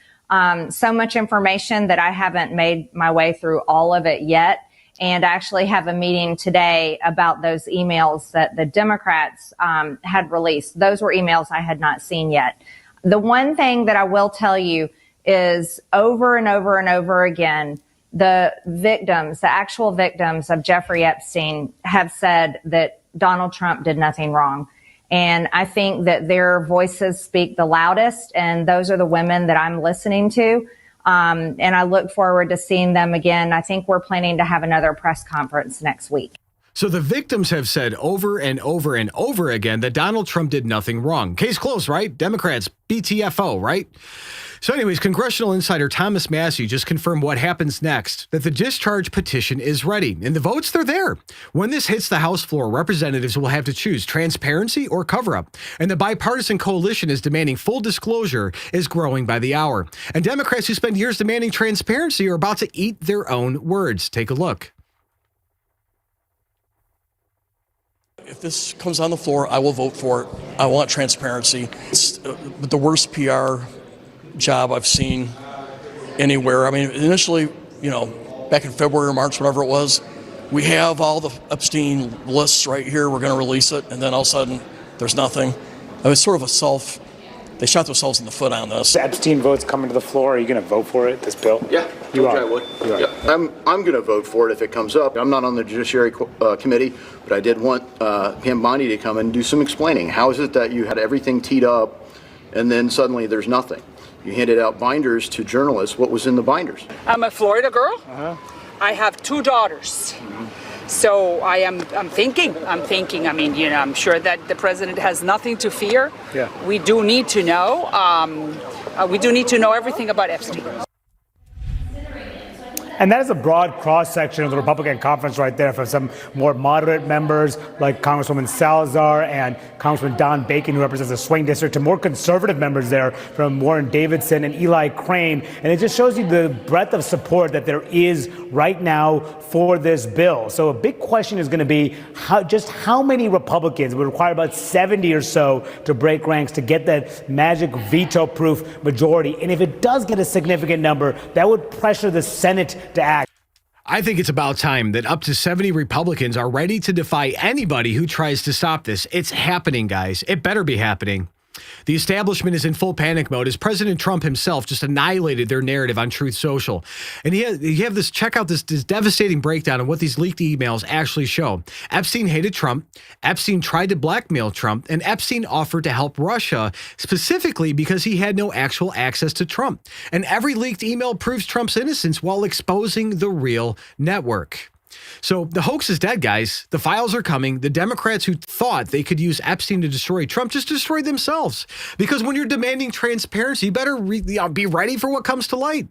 So much information that I haven't made my way through all of it yet. And I actually have a meeting today about those emails that the Democrats had released. Those were emails I had not seen yet. The one thing that I will tell you is over and over and over again, the victims, the actual victims of Jeffrey Epstein have said that Donald Trump did nothing wrong. And I think that their voices speak the loudest, and those are the women that I'm listening to. And I look forward to seeing them again. I think we're planning to have another press conference next week. So the victims have said over and over and over again that Donald Trump did nothing wrong. Case closed, right? Democrats, BTFO, right? So anyways, congressional insider Thomas Massey just confirmed what happens next, that the discharge petition is ready. And the votes, they're there. When this hits the House floor, representatives will have to choose transparency or cover-up. And the bipartisan coalition is demanding full disclosure is growing by the hour. And Democrats who spend years demanding transparency are about to eat their own words. Take a look. If this comes on the floor, I will vote for it. I want transparency. It's the worst PR job I've seen anywhere. I mean, initially, back in February or March, whatever it was, we have all the Epstein lists right here. We're going to release it. And then all of a sudden, there's nothing. I mean, it's sort of a they shot themselves in the foot on this. The Epstein vote's coming to the floor. Are you going to vote for it, this bill? Yeah, you are. I would. Yeah. I'm going to vote for it if it comes up. I'm not on the Judiciary Committee, but I did want Pam Bondi to come and do some explaining. How is it that you had everything teed up and then suddenly there's nothing? You handed out binders to journalists. What was in the binders? I'm a Florida girl. I have 2 daughters. So I'm thinking. I mean, I'm sure that the president has nothing to fear. Yeah. We do need to know. We do need to know everything about Epstein. And that is a broad cross-section of the Republican conference right there, from some more moderate members like Congresswoman Salazar and Congressman Don Bacon, who represents the swing district, to more conservative members there from Warren Davidson and Eli Crane. And it just shows you the breadth of support that there is right now for this bill. So a big question is going to be how many Republicans, it would require about 70 or so to break ranks to get that magic veto-proof majority. And if it does get a significant number, that would pressure the Senate to act. I think it's about time that up to 70 Republicans are ready to defy anybody who tries to stop this. It's happening, guys. It better be happening. The establishment is in full panic mode as President Trump himself just annihilated their narrative on Truth Social. And check out this devastating breakdown of what these leaked emails actually show. Epstein hated Trump. Epstein tried to blackmail Trump, and Epstein offered to help Russia specifically because he had no actual access to Trump. And every leaked email proves Trump's innocence while exposing the real network. So the hoax is dead, guys. The files are coming. The Democrats who thought they could use Epstein to destroy Trump just destroyed themselves. Because when you're demanding transparency, you better be ready for what comes to light.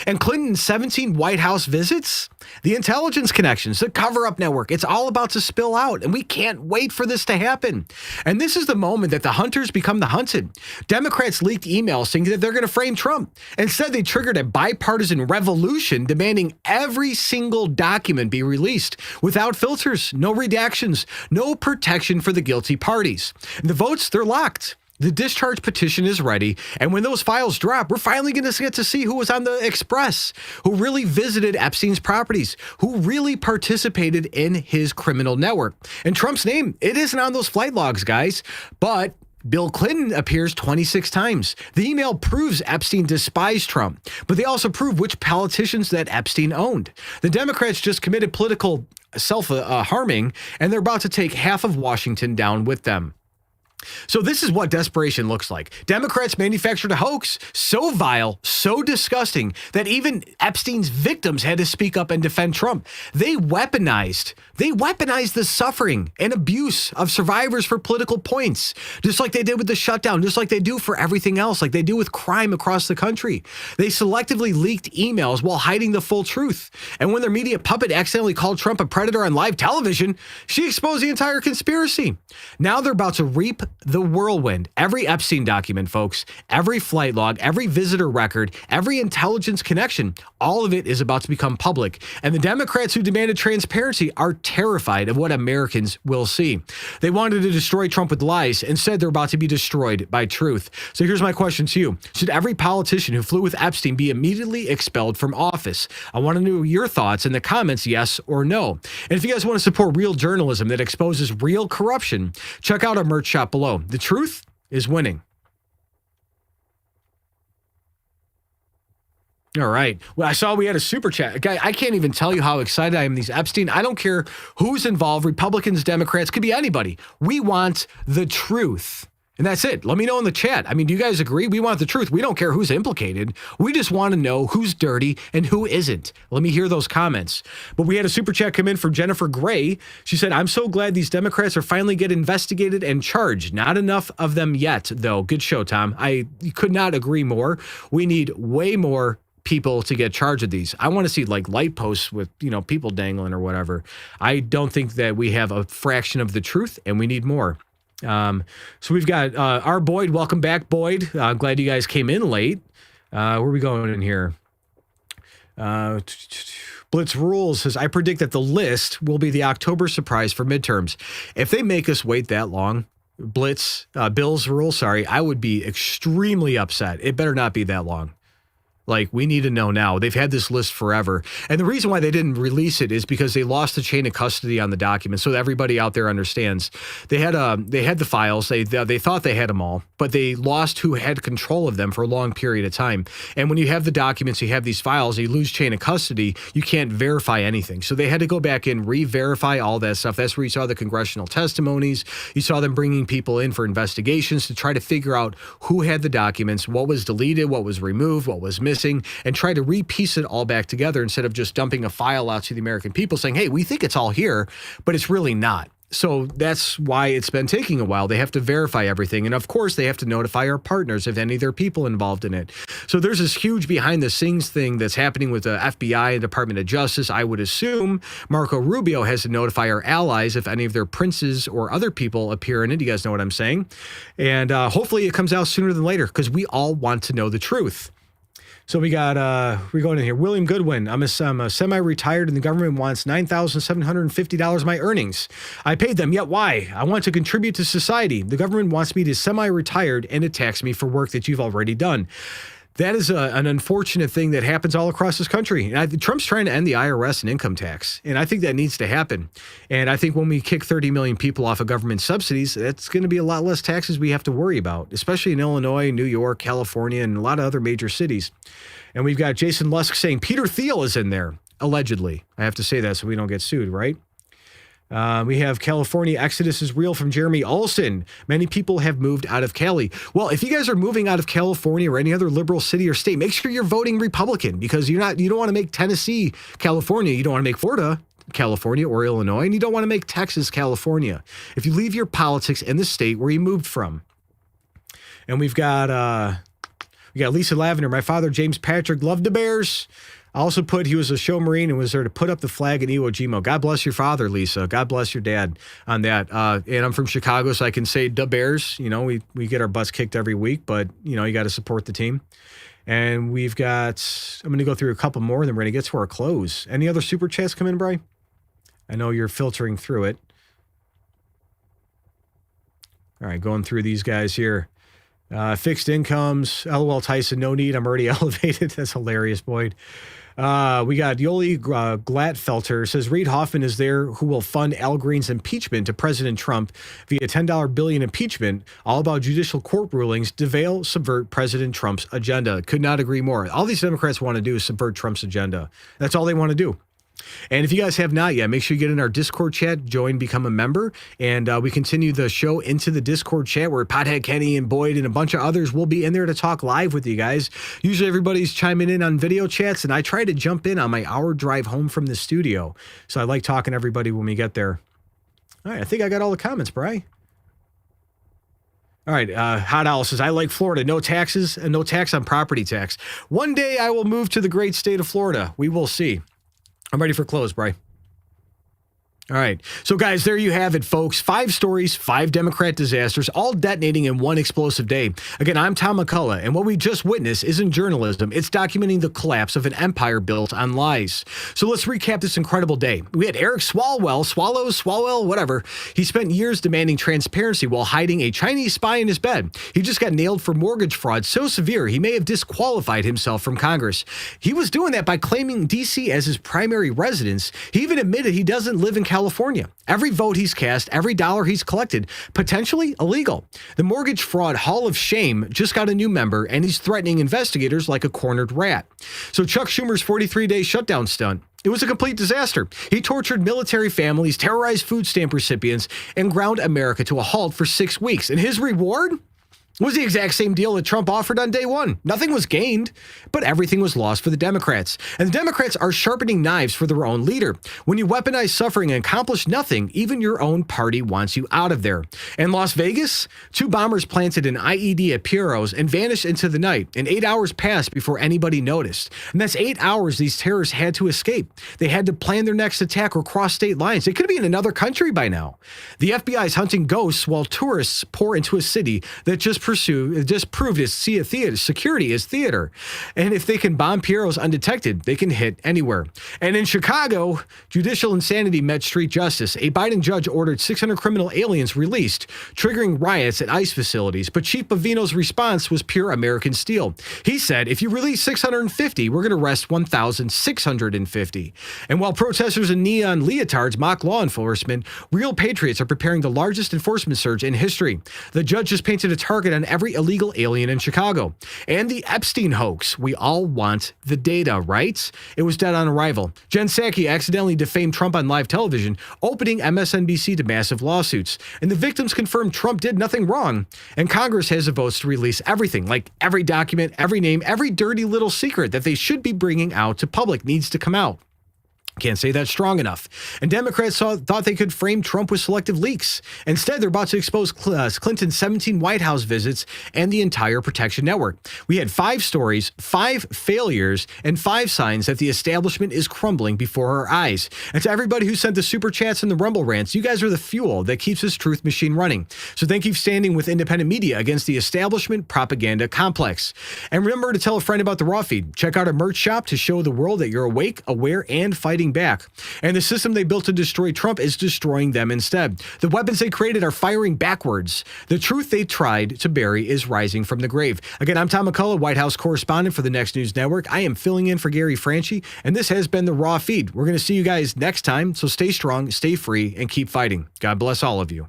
And Clinton's 17 White House visits, the intelligence connections, the cover-up network, it's all about to spill out, and we can't wait for this to happen. And this is the moment that the hunters become the hunted. Democrats leaked emails saying that they're going to frame Trump. Instead, they triggered a bipartisan revolution demanding every single document be released without filters, no redactions, no protection for the guilty parties. And the votes, they're locked. The discharge petition is ready, and when those files drop, we're finally going to get to see who was on the express, who really visited Epstein's properties, who really participated in his criminal network. And Trump's name, it isn't on those flight logs, guys, but Bill Clinton appears 26 times. The email proves Epstein despised Trump, but they also prove which politicians that Epstein owned. The Democrats just committed political self-harming, and they're about to take half of Washington down with them. So this is what desperation looks like. Democrats manufactured a hoax so vile, so disgusting, that even Epstein's victims had to speak up and defend Trump. They weaponized the suffering and abuse of survivors for political points, just like they did with the shutdown, just like they do for everything else, like they do with crime across the country. They selectively leaked emails while hiding the full truth. And when their media puppet accidentally called Trump a predator on live television, she exposed the entire conspiracy. Now they're about to reap the whirlwind. Every Epstein document, folks, every flight log, every visitor record, every intelligence connection, all of it is about to become public. And the Democrats who demanded transparency are terrified of what Americans will see. They wanted to destroy Trump with lies. Instead, they're about to be destroyed by truth. So here's my question to you. Should every politician who flew with Epstein be immediately expelled from office? I want to know your thoughts in the comments, yes or no. And if you guys want to support real journalism that exposes real corruption, check out our merch shop below. The truth is winning. All right. Well, I saw we had a super chat. Guy, I can't even tell you how excited I am. These Epstein. I don't care who's involved. Republicans, Democrats, could be anybody. We want the truth. And that's it. Let me know in the chat. I mean, do you guys agree? We want the truth. We don't care who's implicated. We just want to know who's dirty and who isn't. Let me hear those comments. But we had a super chat come in from Jennifer Gray. She said, I'm so glad these Democrats are finally getting investigated and charged. Not enough of them yet, though. Good show, Tom. I could not agree more. We need way more people to get charged of these. I want to see like light posts with, people dangling or whatever. I don't think that we have a fraction of the truth, and we need more. So we've got our Boyd. Welcome back, Boyd. Glad you guys came in late. Where are we going in here? Blitz Rules says, I predict that the list will be the October surprise for midterms. If they make us wait that long, Bill's Rules, I would be extremely upset. It better not be that long. Like, we need to know now. They've had this list forever. And the reason why they didn't release it is because they lost the chain of custody on the documents. So that everybody out there understands. They had the files. They thought they had them all, but they lost who had control of them for a long period of time. And when you have the documents, you have these files, you lose chain of custody, you can't verify anything. So they had to go back and re-verify all that stuff. That's where you saw the congressional testimonies. You saw them bringing people in for investigations to try to figure out who had the documents, what was deleted, what was removed, what was missing, and try to repiece it all back together instead of just dumping a file out to the American people saying, hey, we think it's all here, but it's really not. So that's why it's been taking a while. They have to verify everything. And of course, they have to notify our partners if any of their people involved in it. So there's this huge behind the scenes thing that's happening with the FBI and Department of Justice. I would assume Marco Rubio has to notify our allies if any of their princes or other people appear in it. You guys know what I'm saying? And hopefully it comes out sooner than later because we all want to know the truth. So we got, we're going in here. William Goodwin. I'm a semi-retired and the government wants $9,750 of my earnings. I paid them, yet why? I want to contribute to society. The government wants me to semi-retired and it tax me for work that you've already done. That is an unfortunate thing that happens all across this country. And Trump's trying to end the IRS and income tax. And I think that needs to happen. And I think when we kick 30 million people off of government subsidies, that's going to be a lot less taxes we have to worry about, especially in Illinois, New York, California, and a lot of other major cities. And we've got Jason Lusk saying Peter Thiel is in there, allegedly. I have to say that so we don't get sued, right? We have California exodus is real from Jeremy Olson. Many people have moved out of Cali. Well, if you guys are moving out of California or any other liberal city or state, make sure you're voting Republican because you don't want to make Tennessee, California. You don't want to make Florida, California or Illinois, and you don't want to make Texas, California. If you leave your politics in the state where you moved from. And we got Lisa Lavender. My father, James Patrick, loved the Bears. I also put he was a show Marine and was there to put up the flag in Iwo Jima. God bless your father, Lisa. God bless your dad on that. And I'm from Chicago, so I can say the Bears. You know, we get our butts kicked every week, but, you know, you got to support the team. And we've got, I'm going to go through a couple more, and then we're going to get to our close. Any other super chats come in, Bri? I know you're filtering through it. All right, going through these guys here. Fixed incomes, LOL Tyson, no need, I'm already elevated. That's hilarious, Boyd. We got Yoli Glatfelter says Reid Hoffman is there who will fund Al Green's impeachment to President Trump via $10 billion impeachment, all about judicial court rulings to veil, subvert President Trump's agenda. Could not agree more. All these Democrats want to do is subvert Trump's agenda. That's all they want to do. And if you guys have not yet, make sure you get in our Discord chat, join, become a member, and we continue the show into the Discord chat where Pothead Kenny and Boyd and a bunch of others will be in there to talk live with you guys. Usually everybody's chiming in on video chats, and I try to jump in on my hour drive home from the studio. So I like talking to everybody when we get there. All right, I think I got all the comments, Bri. All right, Hot Owl says, I like Florida. No taxes and no tax on property tax. One day I will move to the great state of Florida. We will see. I'm ready for close, Bri. All right. So, guys, there you have it, folks. 5 stories, 5 Democrat disasters, all detonating in one explosive day. Again, I'm Tom McCullough, and what we just witnessed isn't journalism. It's documenting the collapse of an empire built on lies. So let's recap this incredible day. We had Eric Swalwell, whatever. He spent years demanding transparency while hiding a Chinese spy in his bed. He just got nailed for mortgage fraud so severe he may have disqualified himself from Congress. He was doing that by claiming D.C. as his primary residence. He even admitted he doesn't live in California. Every vote he's cast, every dollar he's collected, potentially illegal. The mortgage fraud Hall of Shame just got a new member, and he's threatening investigators like a cornered rat. So Chuck Schumer's 43-day shutdown stunt, it was a complete disaster. He tortured military families, terrorized food stamp recipients, and ground America to a halt for 6 weeks. And his reward was the exact same deal that Trump offered on day one. Nothing was gained, but everything was lost for the Democrats. And the Democrats are sharpening knives for their own leader. When you weaponize suffering and accomplish nothing, even your own party wants you out of there. In Las Vegas, 2 bombers planted an IED at Piero's and vanished into the night, and 8 hours passed before anybody noticed. And that's 8 hours these terrorists had to escape. They had to plan their next attack or cross state lines. They could be in another country by now. The FBI is hunting ghosts while tourists pour into a city that just proved his security is theater. And if they can bomb Piero's undetected, they can hit anywhere. And in Chicago, judicial insanity met street justice. A Biden judge ordered 600 criminal aliens released, triggering riots at ICE facilities. But Chief Bovino's response was pure American steel. He said, if you release 650, we're going to arrest 1,650. And while protesters in neon leotards mock law enforcement, real patriots are preparing the largest enforcement surge in history. The judge just painted a target on every illegal alien in Chicago. And the Epstein hoax. We all want the data, right? It was dead on arrival. Jen Psaki accidentally defamed Trump on live television, opening MSNBC to massive lawsuits. And the victims confirmed Trump did nothing wrong. And Congress has the votes to release everything, like every document, every name, every dirty little secret that they should be bringing out to public needs to come out. Can't say that strong enough. And Democrats thought they could frame Trump with selective leaks. Instead, they're about to expose Clinton's 17 White House visits and the entire protection network. We had 5 stories, 5 failures, and 5 signs that the establishment is crumbling before our eyes. And to everybody who sent the super chats and the Rumble rants, you guys are the fuel that keeps this truth machine running. So thank you for standing with independent media against the establishment propaganda complex. And remember to tell a friend about the Raw Feed. Check out our merch shop to show the world that you're awake, aware, and fighting back. And the system they built to destroy Trump is destroying them instead. The weapons they created are firing backwards. The truth they tried to bury is rising from the grave. Again, I'm Tom McCullough, White House correspondent for the Next News Network. I am filling in for Gary Franchi, and this has been the Raw Feed. We're going to see you guys next time, so stay strong, stay free, and keep fighting. God bless all of you.